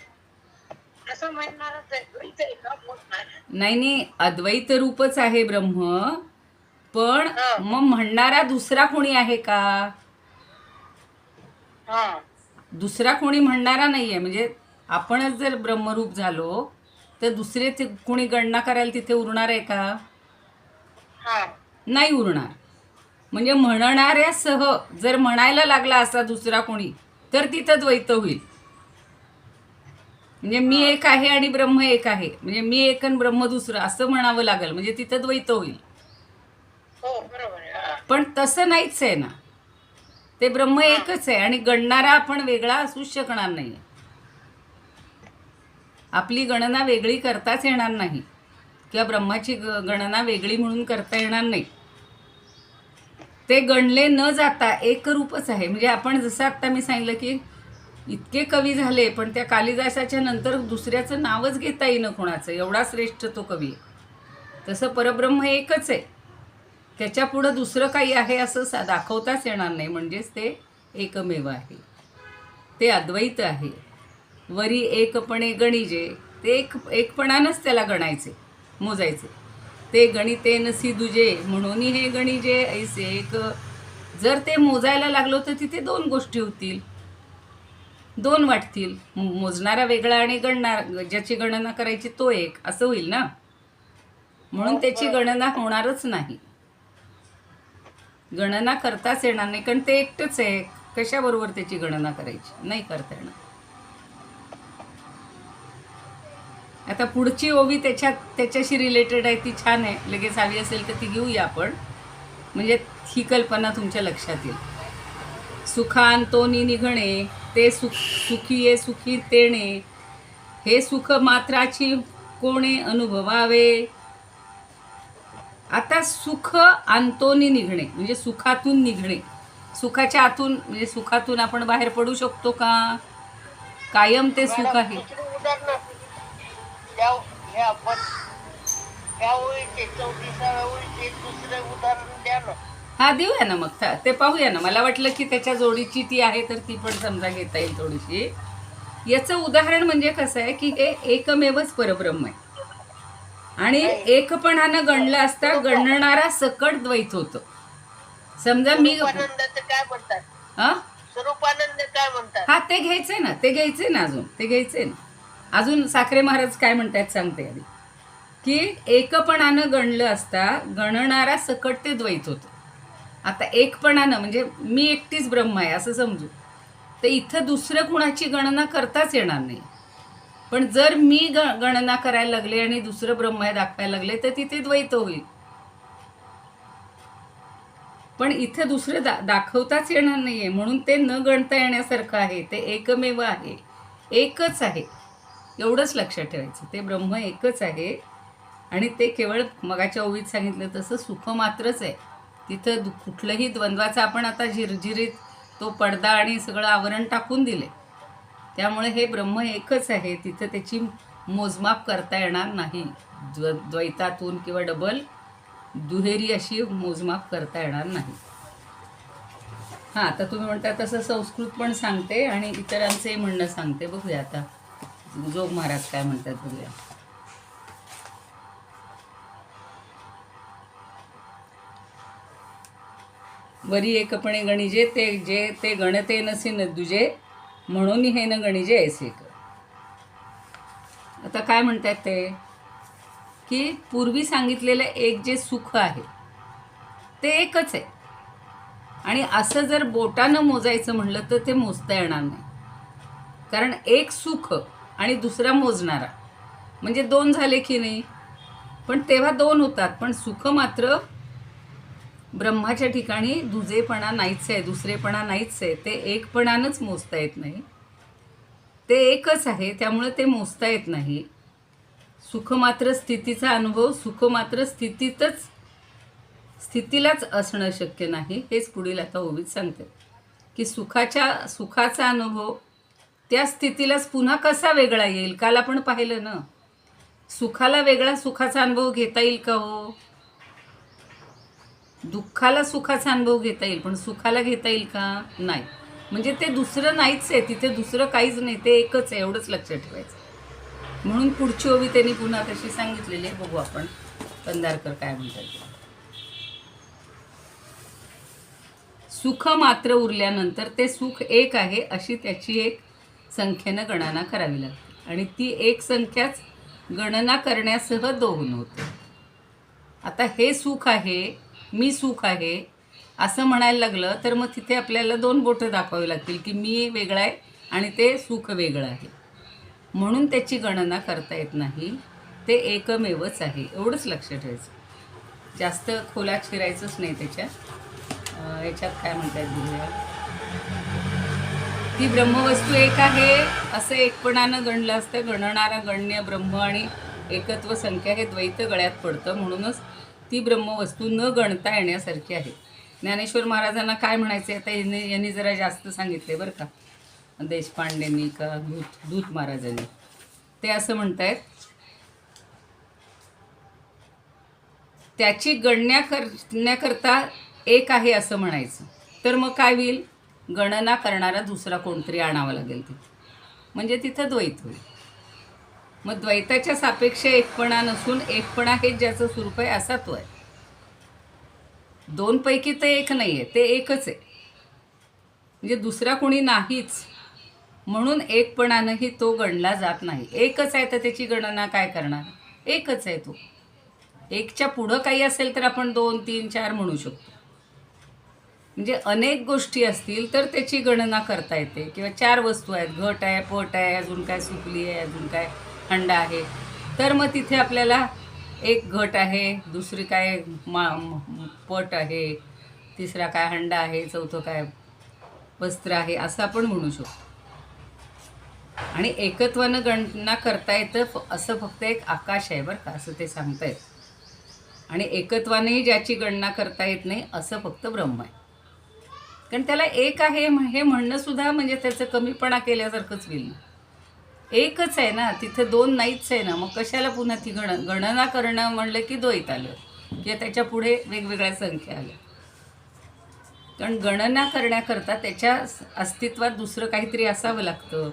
असं म्हणणार द्वैत आहे का बोलणार? नाही, अद्वैत रूपच आहे ब्रह्म. पण मग म्हणणारा दुसरा कोणी आहे का, दुसरा कोणी म्हणणारा नाही आहे. म्हणजे आपणच जर ब्रह्मरूप झालो तर दुसरे कोणी गणना करायला तिथे उरणार आहे का, नाही उरणार. म्हणजे म्हणणाऱ्यासह जर म्हणायला लागला असा दुसरा कोणी तर तिथं द्वैत होईल. म्हणजे मी एक आहे आणि ब्रह्म एक आहे, म्हणजे मी एक आणि ब्रह्म दुसरं असं म्हणावं लागेल, म्हणजे तिथं द्वैत होईल. पण तसं नाहीच आहे ना, ते ब्रह्म एकच आहे आणि गणणारा आपण वेगळा असूच शकणार नाही. आपली गणना वेगळी करताच येणार नाही किंवा ब्रह्माची गणना वेगळी म्हणून करता येणार नाही. ते गणले न जाता एकरूपच आहे. म्हणजे आपण जसं आत्ता मी सांगितलं की इतके कवी झाले पण त्या कालिदासाच्या नंतर दुसऱ्याचं नावच घेता येईन कोणाचं, एवढा श्रेष्ठ तो कवी आहे. तसं परब्रह्म एकच आहे, त्याच्या पुढं दुसरं काही आहे असं दाखवताच येणार नाही. म्हणजेच ते एकमेव आहे, ते अद्वैत आहे. वरी एकपणे गणिजे, ते एकपणानंच त्याला गणायचे, मोजायचे. ते गणिते नसी दुजे म्हणून हे गणिजे ऐसे एक. जर ते मोजायला लागलो तर तिथे दोन गोष्टी होतील, दोन वाटतील. मोजणारा वेगळा आणि गणणार, ज्याची गणना करायची तो एक, असं होईल ना. म्हणून त्याची गणना होणारच नाही, गणना करताच येणार नाही, कारण ते एकटंच आहे. कशाबरोबर त्याची गणना करायची, नाही करता येणार. आता पुढची ओवी त्याच्याशी रिलेटेड आहे, ती छान आहे. लगेच हवी असेल तर ती घेऊया आपण, म्हणजे ही कल्पना तुमच्या लक्षात येईल. सुखांतोनी निघणे, ते सुखीये सुखी तेणे, हे सुख मात्राची कोणे अनुभवावे. आता सुख अंतोनी निघणे म्हणजे सुखातून निघणे. सुखाच्या आतून म्हणजे सुखातून आपण बाहेर पडू शकतो का? कायम ते सुख मॅडम, आहे. दुसरं उदाहरण हे आपण त्या ओळीचे 34व्या ओळीचे दुसरं उदाहरण द्या ना. हा देऊया ना मग ते पाहूया ना. मला वाटलं की त्याच्या जोडीची ती आहे तर ती पण समजा घेता येईल थोडीशी. याचं उदाहरण म्हणजे कसं आहे की हे एकमेवच परब्रह्म आहे आणि एकपणानं गणलं असता गणणारा सकट द्वैत होतं. समजा मी स्वरूपानंदाचं काय म्हणतात? हा स्वरूपानंद काय म्हणतात? हा ते घ्यायचंय ना, ते घ्यायचंय ना, अजून ते घ्यायचंय ना. अजून साखरे महाराज काय म्हणतात सांगते आधी, की एकपणानं गणलं असता गणणारा सकट ते द्वैत होतं. आता एकपणानं म्हणजे मी एकटीच ब्रह्म आहे असं समजू, तर इथं दुसरं कुणाची गणना करताच येणार नाही. पण जर मी गणना करायला लागले आणि दुसरं ब्रह्म आहे दाखवायला लागले तर तिथे द्वैत होईल. पण इथं दुसरं दाखवताच येणार नाहीये, म्हणून ते न गणता येण्यासारखं आहे. ते एकमेव आहे, एकच आहे, एवढंच लक्षात ठेवायचं. ते ब्रह्म एकच आहे आणि ते केवळ मगाच्या ओवीत सांगितलं तसं सुख मात्रच आहे. तिथं कुठलंही द्वंद्वाचं आपण आता झिरझिरीत तो पडदा आणि सगळं आवरण टाकून दिले. त्यामुळे हे ब्रह्म एकच आहे. तिथं त्याची मोजमाप करता येणार नाही. द्वैतातून किंवा डबल दुहेरी अशी मोजमाप करता येणार नाही. हां, आता तुम्ही म्हणता तसं संस्कृत पण सांगते आणि इतरांचंही म्हणणं सांगते. बघूया आता जोग महाराज काय म्हणतात बघूया. वरी एकपणे गणिजे ते गणते नसे न दुजे, म्हणून हे न गणिजे ऐसे कर. आता काय म्हणतात ते, की पूर्वी सांगितलेलं एक जे सुख आहे ते एकच आहे आणि असं जर बोटानं मोजायचं म्हणलं तर ते मोजता येणार नाही. कारण एक सुख आणि दुसरा मोजणारा म्हणजे दोन झाले की नाही. पण तेव्हा दोन होतात, पण सुख मात्र ब्रह्माच्या ठिकाणी दुजेपणा नाहीच आहे, दुसरेपणा नाहीच आहे. ते एकपणानंच मोजता येत नाही. ते एकच आहे, त्यामुळे ते मोजता येत नाही. सुख मात्र स्थितीचा अनुभव सुख मात्र स्थितीलाच असणं शक्य नाही. हेच पुढील आता ओवीत सांगते, की सुखाचा अनुभव त्या स्थितीलाच पुन्हा कसा वेगळा येईल. काल आपण पाहिलं ना, सुखाला वेगळा सुखाचा अनुभव घेता येईल का हो? दुःखाला सुखाचा अनुभव घेता येईल, पण सुखाला घेता येईल का? नाही. म्हणजे ते दुसरं नाहीच आहे, तिथे दुसरं काहीच नाही, ते एकच आहे, एवढंच लक्षात ठेवायचं. म्हणून पुढची ओवी त्यांनी पुन्हा तशी सांगितलेली आहे. बघू आपण कंधारकर काय म्हणतात. सुख मात्र उरल्यानंतर ते सुख एक आहे अशी त्याची एक संख्येनं गणना करावी लागते आणि ती एक संख्याच गणना करण्यासह दोन होते. आता हे सुख आहे, मी सुख आहे असं म्हणायला लागलं तर मग तिथे आपल्याला दोन बोटं दाखवावी लागतील की मी वेगळा आहे आणि ते सुख वेगळं आहे. म्हणून त्याची गणना करता येत नाही. ते एकमेवच आहे, एवढंच लक्षात ठेवायचं. जास्त खोलात शिरायचंच नाही त्याच्यात. याच्यात काय म्हणतात बघूया. ती ब्रह्मवस्तू एक आहे असं एकपणानं गणलं असतं. गणणारा गण्य ब्रह्म आणि एकत्व संख्या हे द्वैत गळ्यात पडतं. म्हणूनच ती ब्रह्मवस्तू न गणता येण्यासारखी आहे. ज्ञानेश्वर महाराजांना काय म्हणायचं आता यांनी जरा जास्त सांगितले बरं का, देशपांडेंनी का दूत महाराजांनी. ते असं म्हणतायत, त्याची गणना करण्याकरता एक आहे असं म्हणायचं. तर मग काय होईल, गणना करणारा दुसरा कोणतरी आणावा लागेल तिथे, म्हणजे तिथं द्वैत होईल. मग द्वैताच्या सापेक्ष एकपणा नसून एकपणा हेच ज्याचं स्वरूप आहे असा तो आहे. दोनपैकी ते एक नाही आहे, ते एकच आहे. म्हणजे दुसरा कोणी नाहीच, म्हणून एकपणानंही तो गणला जात नाही. एकच आहे तर त्याची गणना काय करणार, एकच आहे तो. एकच्या पुढं काही असेल तर आपण 2, 3, 4 म्हणू शकतो. म्हणजे अनेक गोष्टी असतील तर त्याची गणना करता येते. किंवा 4 वस्तू आहेत, घट आहे, पट आहे, अजून काय सुकली आहे, अजून काय हंडा आहे, तर मग तिथे आपल्याला एक घट आहे, दुसरी काय पट आहे, तिसरा काय हंडा आहे, चौथं काय वस्त्र आहे असं आपण म्हणू शकतो. आणि एकत्वानं गणना करता येतं असं फक्त एक आकाश आहे बरं का, असं ते सांगतायत. आणि एकत्वानेही ज्याची गणना करता येत नाही असं फक्त ब्रह्म आहे. कारण त्याला एक आहे हे म्हणणं सुद्धा म्हणजे त्याचं कमीपणा केल्यासारखंच होईल ना. एकच आहे ना, तिथं दोन नाहीच आहे ना, मग कशाला पुन्हा ती गणना करणं म्हणलं की द्वैत आलं किंवा त्याच्या पुढे वेगवेगळ्या संख्या आल्या. कारण गणना करण्याकरता त्याच्या अस्तित्वात दुसरं काहीतरी असावं लागतं.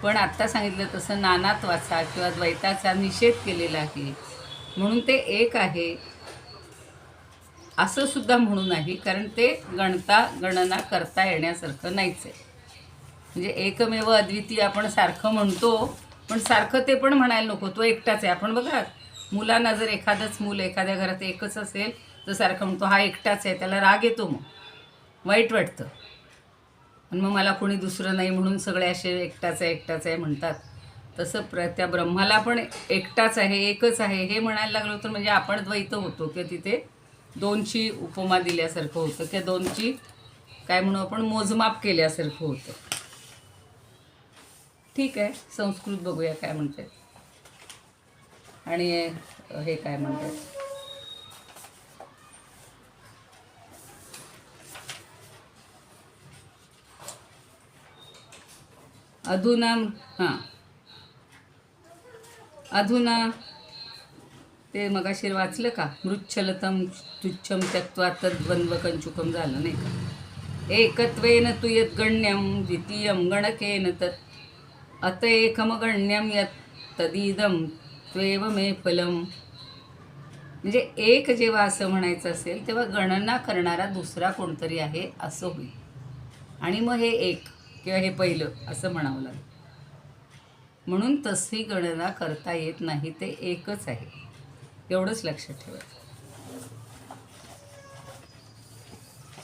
पण आत्ता सांगितलं तसं नानात्वाचा किंवा द्वैताचा निषेध केलेला आहे, म्हणून ते एक आहे असं सुद्धा म्हणू नाही. कारण ते गणना करता येण्यासारखं नाहीच आहे. म्हणजे एकमेव अद्वितीय आपण सारखं म्हणतो, पण सारखं ते पण म्हणायला नको, तो एकटाच आहे. आपण बघा, मुलांना जर एखादंच मूल एखाद्या घरात एकच असेल तर सारखं म्हणतो हा एकटाच आहे, त्याला राग येतो, मग वाईट वाटतं. आणि मग मला कोणी दुसरं नाही म्हणून सगळे असे एकटाच आहे म्हणतात. तसं त्या ब्रह्माला पण एकटाच आहे, एकच आहे हे म्हणायला लागलो तर म्हणजे आपण द्वैत होतो किंवा तिथे दोनची उपमा दिल्यासारखं होतं किंवा दोनची काय म्हणू आपण मोजमाप केल्यासारखं होतं. ठीक आहे, संस्कृत बघूया काय म्हणतात. आणि हे काय म्हणतात, अधुना ते मगाशी वाचलं का, मृच्छलतम तुच्छम त्यक्त्वा तद्वन्द्वकंचुकम झालं नाही का. एकत्वेन तु यद्गण्यं द्वितीयं गणकेन तत् अत एकमगण्यं यत् तदिदं त्वेव मे फलम. म्हणजे एक जेव्हा असं म्हणायचं असेल तेव्हा गणना करणारा दुसरा कोणतरी आहे असं होईल. आणि मग हे एक किंवा हे पहिलं असं म्हणावं लागेल. म्हणून तशी गणना करता येत नाही, ते एकच आहे एवढंच लक्षात ठेवायचं.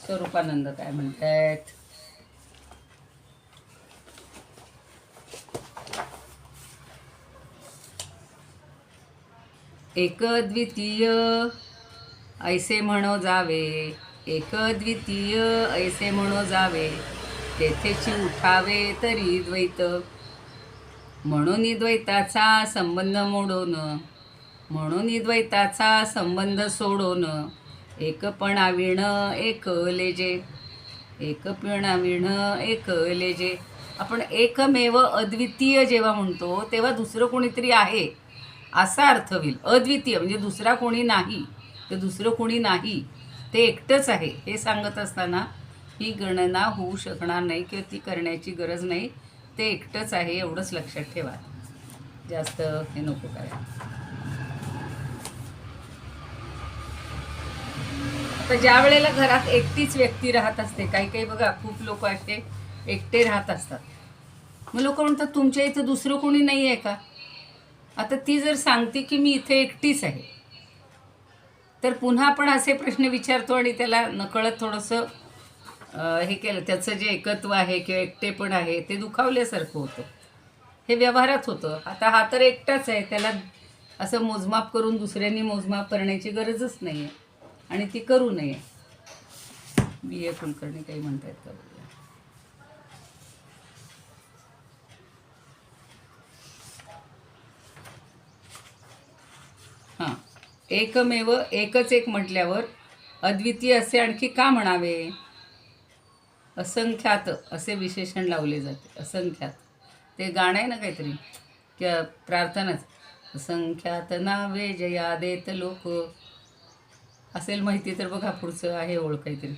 स्वरूपानंद काय म्हणतात, एकद्वितीय ऐसे म्हणो जावे, एकद्वितीय ऐसे म्हणो जावे, तेथेची उठावे तरी द्वैत. म्हणून द्वैताचा संबंध मोडून, म्हणून द्वैताचा संबंध सोडून, एकपणाविण एकले जे, एकपणाविण एकले जे. आपण एकमेव अद्वितीय जेव्हा म्हणतो तेव्हा दुसरं कोणीतरी आहे असा अर्थ होईल. अद्वितीय म्हणजे दुसरा कोणी नाही, ते दुसरं कोणी नाही, ते एकटंच आहे हे सांगत असताना ही गणना होऊ शकणार नाही किंवा ती करण्याची गरज नाही, ते एकटंच आहे एवढंच लक्षात ठेवा. जास्त हे नको करायला. आता ज्या वेळेला घरात एकटीच व्यक्ती राहत असते, काही काही बघा खूप लोक असे एकटे राहत असतात, मग लोक म्हणतात तुमच्या इथं दुसरं कोणी नाही आहे का. आता ती जर सांगते की मी इथे एकटीच आहे, तर पुन्हा आपण असे प्रश्न विचारतो आणि त्याला नकळत थोडंसं हे केलं, त्याचं जे एकत्व आहे किंवा एकटेपण आहे ते दुखावल्यासारखं होतं. हे व्यवहारात होतं. आता हा तर एकटाच आहे, त्याला असं मोजमाप करून दुसऱ्यांनी मोजमाप करण्याची गरजच नाही आहे आणि ती करू नये. बी ए कुलकर्णी काही म्हणतायत का बघूया. हां, एकमेव एकच एक म्हटल्यावर अद्वितीय असे आणखी का म्हणावे. असंख्यात असे विशेषण लावले जाते. असंख्यात ते गाणं आहे ना काहीतरी किंवा प्रार्थनाच, असंख्यात नावे जया देत लोक. असेल माहिती तर बघा पुढचं आहे ओळ काहीतरी.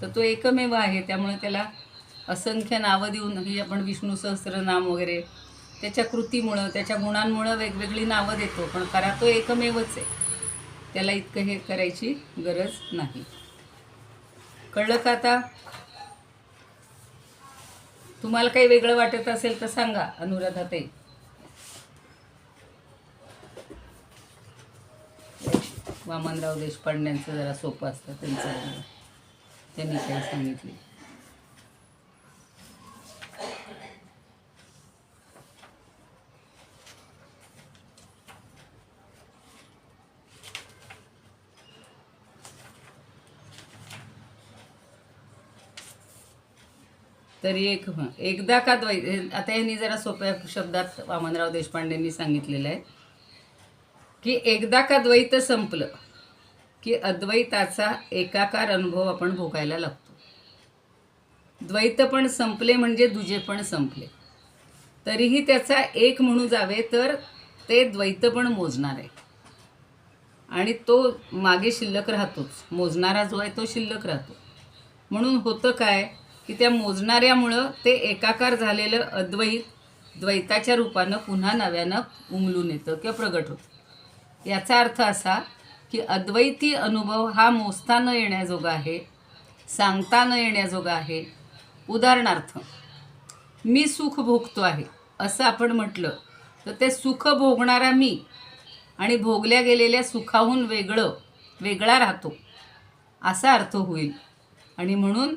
तर तो एकमेव आहे, त्यामुळे त्याला असंख्य नावं देऊन ही आपण विष्णू सहस्त्रनाम वगैरे त्याच्या कृतीमुळं त्याच्या गुणांमुळं वेगवेगळी नावं देतो, पण खरा तो एकमेवच आहे. त्याला इतकं हे करायची गरज नाही. कळलं का आता. तुम्हाला काही वेगळं वाटत असेल तर सांगा अनुराधाताई. वामनराव देशपांड्यांचं जरा सोपं असतं त्यांचं, त्यांनी काही सांगितले. तरी एकदा का द्वैत, आता यांनी जरा सोप्या शब्दात वामनराव देशपांडेंनी सांगितलेलं आहे की एकदा का द्वैत संपलं की अद्वैताचा एकाकार अनुभव आपण भोगायला लागतो. द्वैत पण संपले म्हणजे दुजे पण संपले, तरीही त्याचा एक म्हणू जावे तर ते द्वैत पण मोजणार आहे आणि तो मागे शिल्लक राहतोच. मोजणारा जो आहे तो शिल्लक राहतो. म्हणून होतं काय की त्या मोजणाऱ्यामुळं ते एकाकार झालेलं अद्वैत द्वैताच्या रूपानं पुन्हा नव्यानं उमलून येतं किंवा प्रगट होतं. याचा अर्थ असा की अद्वैती अनुभव हा मोजता न येण्याजोगा आहे, सांगता न येण्याजोगा आहे. उदाहरणार्थ, मी सुख भोगतो आहे असं आपण म्हटलं तर ते सुख भोगणारा मी आणि भोगल्या गेलेल्या सुखाहून वेगळा राहतो असा अर्थ होईल. आणि म्हणून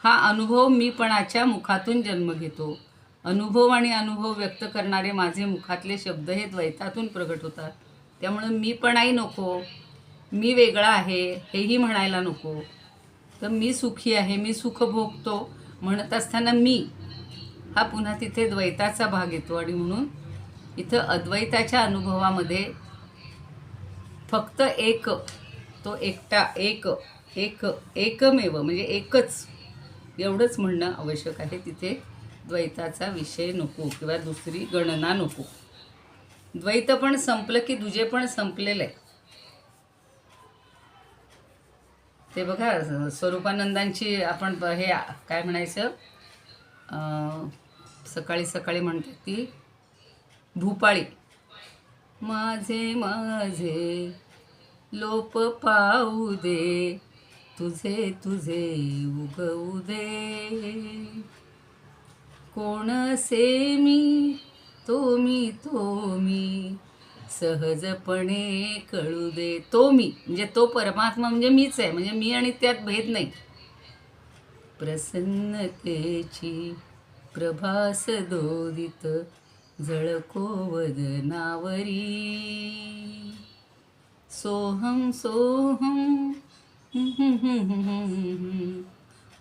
हा अनुभव मीपणाच्या मुखातून जन्म घेतो. अनुभव आणि अनुभव व्यक्त करणारे माझे मुखातले शब्द हे द्वैतातून प्रगट होतात. त्यामुळं मीपणाही नको, मी वेगळा आहे हेही म्हणायला नको. तर मी सुखी आहे, मी सुख भोगतो म्हणत असताना मी हा पुन्हा तिथे द्वैताचा भाग येतो. आणि म्हणून इथं अद्वैताच्या अनुभवामध्ये फक्त एक, तो एकटा, एकमेव म्हणजे एकच एवढंच म्हणणं आवश्यक आहे. तिथे द्वैताचा विषय नको किंवा दुसरी गणना नको. द्वैत पण संपलं की दुजे पण संपलेलं आहे. ते बघा स्वरूपानंदांची आपण हे काय म्हणायचं, सकाळी सकाळी म्हणतात ती भूपाळी, माझे माझे लोप पाऊ दे, तुझे तुझे उगवू दे, कोणसे मी तो मी सहजपणे कळू दे. तो मी म्हणजे तो परमात्मा म्हणजे मीच आहे, म्हणजे मी आणि त्यात भेद नाही. प्रसन्नतेची प्रभास दोदित झळको वदनावरी, सोहम सोहम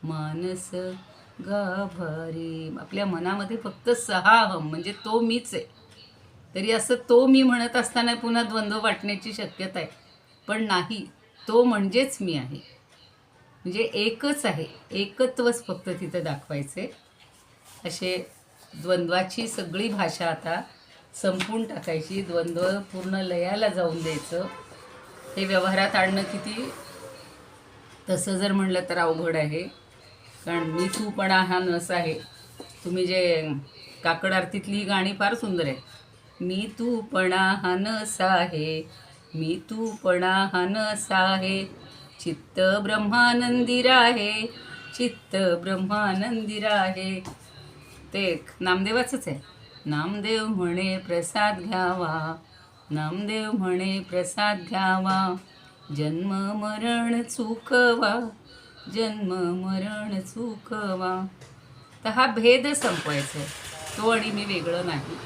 मानस गाभारी. आपल्या मनामध्ये फक्त 6 अहम म्हणजे तो मीच आहे. तरी असं तो मी म्हणत असताना पुन्हा द्वंद्व वाटण्याची शक्यता आहे, पण नाही, तो म्हणजेच मी आहे, म्हणजे एकच आहे. एकत्वच फक्त तिथं दाखवायचे. असे द्वंद्वाची सगळी भाषा आता संपून टाकायची, द्वंद्व पूर्ण लयाला जाऊन द्यायचं. हे व्यवहारात आणणं किती, तसं जर म्हणलं तर अवघड आहे. कारण मी तूपणा हा नस आहे. तुम्ही जे काकड आरतीतली ही गाणी फार सुंदर आहे. मी तूपणा हा नस आहे, मी तूपणा हा नस आहे, चित्त ब्रह्मानंदी राहे, चित्त ब्रह्मानंदी राहे. ते नामदेवाचंच आहे. नामदेव म्हणे प्रसाद घ्यावा, नामदेव म्हणे प्रसाद घ्यावा, जन्म मरण चुकवा, जन्म मरण चुकवा. तर हा भेद संपवायचा आहे. तो आणि मी वेगळं नाही,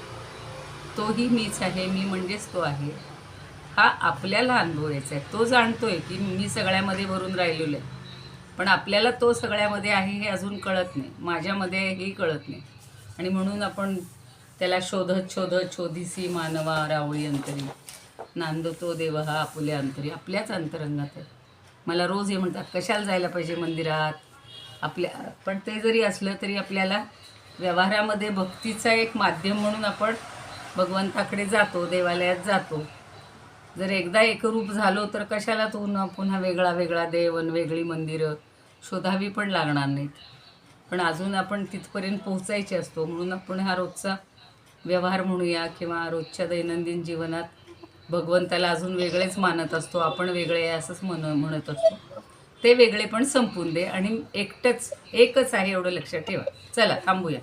तोही मीच आहे, मी म्हणजेच तो आहे. हा आपल्याला अनुभवायचा आहे. तो जाणतोय की मी सगळ्यामध्ये भरून राहिलेलो आहे, पण आपल्याला तो सगळ्यामध्ये आहे हे अजून कळत नाही, माझ्यामध्ये आहे हेही कळत नाही. आणि म्हणून आपण त्याला शोधत शोधत शोधिसी मानवा रावळी अंतरी, नांदतो देव हा आपुल्या अंतरी. आपल्याच अंतरंगात आहे. मला रोज हे म्हणतात कशाला जायला पाहिजे मंदिरात आपल्या, पण ते जरी असलं तरी आपल्याला व्यवहारामध्ये भक्तीचा एक माध्यम म्हणून आपण भगवंताकडे जातो, देवालयात जातो. जर एकदा एकरूप झालो तर कशाला पुन्हा वेगळा वेगळा देव आणि वेगळी मंदिरं शोधावी पण लागणार नाहीत. पण अजून आपण तिथपर्यंत पोहोचायचे असतो, म्हणून आपण हा रोजचा व्यवहार म्हणूया किंवा रोजच्या दैनंदिन जीवनात भगवंताला अजून वेगळेच मानत असतो. आपण वेगळे आहे असंच म्हणत असतो. ते वेगळे पण संपून दे आणि एकच आहे एवढं लक्षात ठेवा. चला थांबूया.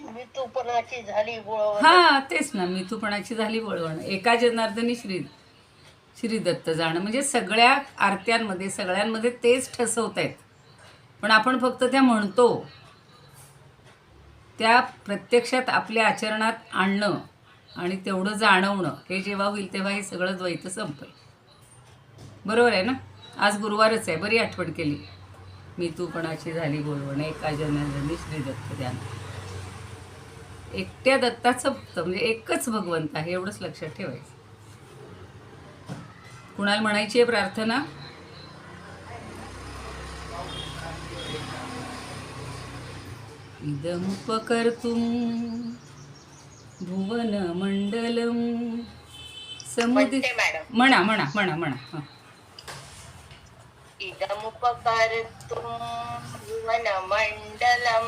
मी तूपणाची झाली बोळवण. हां तेच ना, मिथुपणाची झाली वळवण. एका जनार्दनी श्री दत्त जाणं म्हणजे सगळ्या आरत्यांमध्ये सगळ्यांमध्ये तेच ठसवत आहेत, पण आपण फक्त त्या म्हणतो. त्या प्रत्यक्षात आपल्या आचरणात आणणं आणि तेवढं जाणवणं हे जेव्हा होईल तेव्हा हे सगळं द्वैत संपेल. बरोबर आहे ना. आज गुरुवारच आहे, बरी आठवण केली. मी तूपणाची झाली बोलवण एका जनार्दनी श्री दत्त ध्यान. एकट्या दत्ताचं भक्त म्हणजे एकच भगवंत आहे एवढंच लक्षात ठेवायचं. कुणाला म्हणायची आहे प्रार्थना? इदमुपकर्तुं भुवन मंडलम समुदि म्हणते मॅडम. म्हणा म्हणा म्हणा म्हणा हं. इदमुपकर्तुं भुवनमण्डलं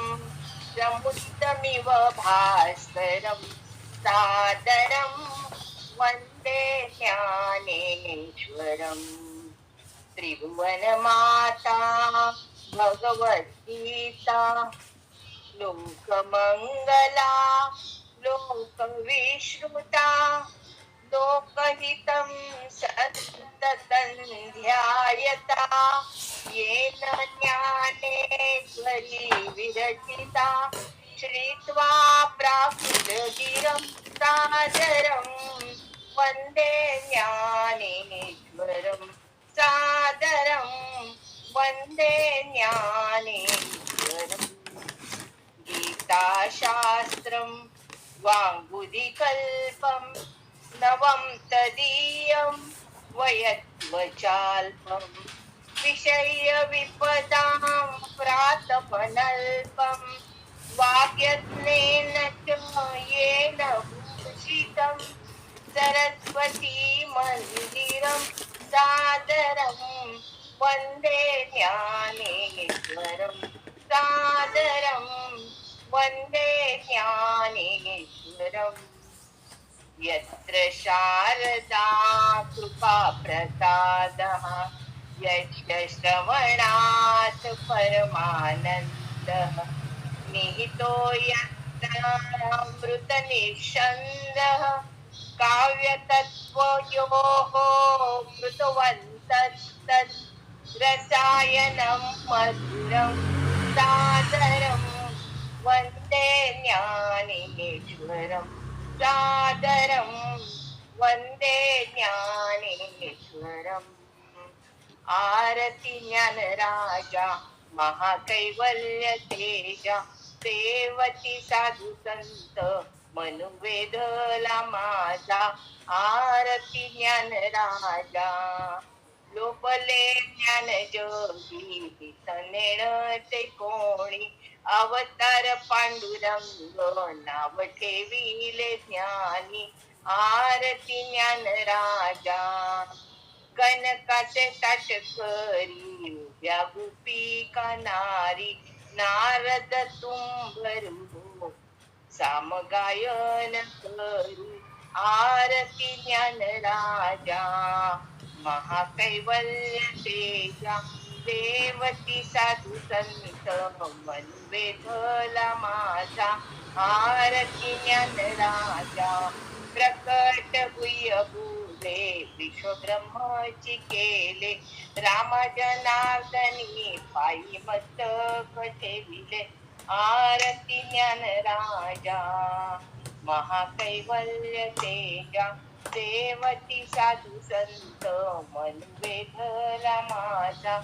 समुद्रमिव भास्करं सादरं वन्दे ज्ञानेश्वरम्. त्रिभुवनमाता भगवद्गीता लोकमङ्गला लोकविश्रुता लोकहितं सततं ध्यायता येन ज्ञानेश्वरी विरचिता श्रीत्वा प्राकृतगिरं सादरं वन्दे ज्ञानेश्वरं सादरं वन्दे ज्ञानेश्वरम्. गीताशास्त्रं वाङ्गुदिकल्पं नवं तदीयं वयत्वचाल्पं विषयविपदां प्रातपनल्पं वाक्यज्ञेन च येन भूषितं सरस्वती मन्दिरं सादरं वन्दे ज्ञानेश्वरं सादरं वन्दे ज्ञानेश्वरम्. यत्र शारदा कृपा प्रसादः यस्य श्रवणात् परमानन्दः निहितो यत्र अमृतनिःस्सन्दः काव्यतत्त्वयोः कृतवन्तस्तत् रसायनं मधुरं सादरं वन्दे ज्ञानेश्वरम् सादरं वन्दे ज्ञानेश्वरम्. आरती ज्ञानराजा महाकैवल्य तेजा सेवती साधू संत मनुवेदला माझा. आरती ज्ञानराजा लोपले ज्ञान जोगी तनेण ते कोणी अवतार पांडुरंग नाव ठेविले ज्ञानी. आरती ज्ञानराजा कनकाचे ताटकरी उभ्या गोपिका नारी नारद तुंबरू सामगायन करू. आरती ज्ञानराजा महाकैवल्य तेजा देवती साधू संत मनवेधला माझा. आरती ज्ञानराजा प्रकट भूये विश्वब्रह्मची केले रामा जनार्दनी पायी मस्तक ठेविले. आरती ज्ञानराजा महाकैवल्य तेजा देवती साधू संत मनवेधला माझा.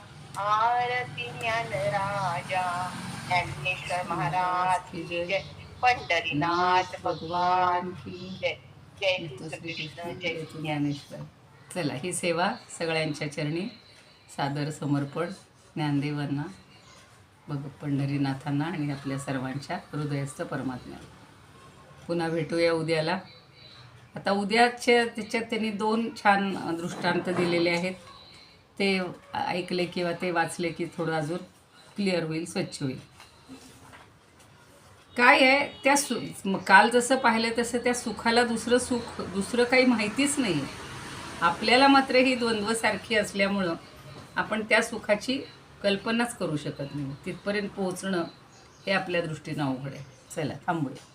आरती ज्ञानराजा ज्ञानेश्वर महाराज की जय. पंढरीनाथ भगवान की जय. जय कृष्ण जय ज्ञानेश्वर. चला ही सेवा सगळ्यांच्या चरणी सादर समर्पण ज्ञानदेवांना पंढरीनाथांना आणि आपल्या सर्वांच्या हृदयस्थ परमात्म्याला. पुन्हा भेटूया उद्याला. आता उद्याच्या त्याच्यात त्यांनी 2 छान दृष्टांत दिलेले आहेत. ते ऐकले किंवा ते वाचले की थोडं अजून क्लिअर होईल, स्वच्छ होईल. काय आहे त्या काल जसं पाहिलं तसं त्या सुखाला दुसरं काही माहितीच नाही आहे. आपल्याला मात्र ही द्वंद्वसारखी असल्यामुळं आपण त्या सुखाची कल्पनाच करू शकत नाही. तिथपर्यंत पोहोचणं हे आपल्या दृष्टीनं अवघड आहे. चला थांबूया.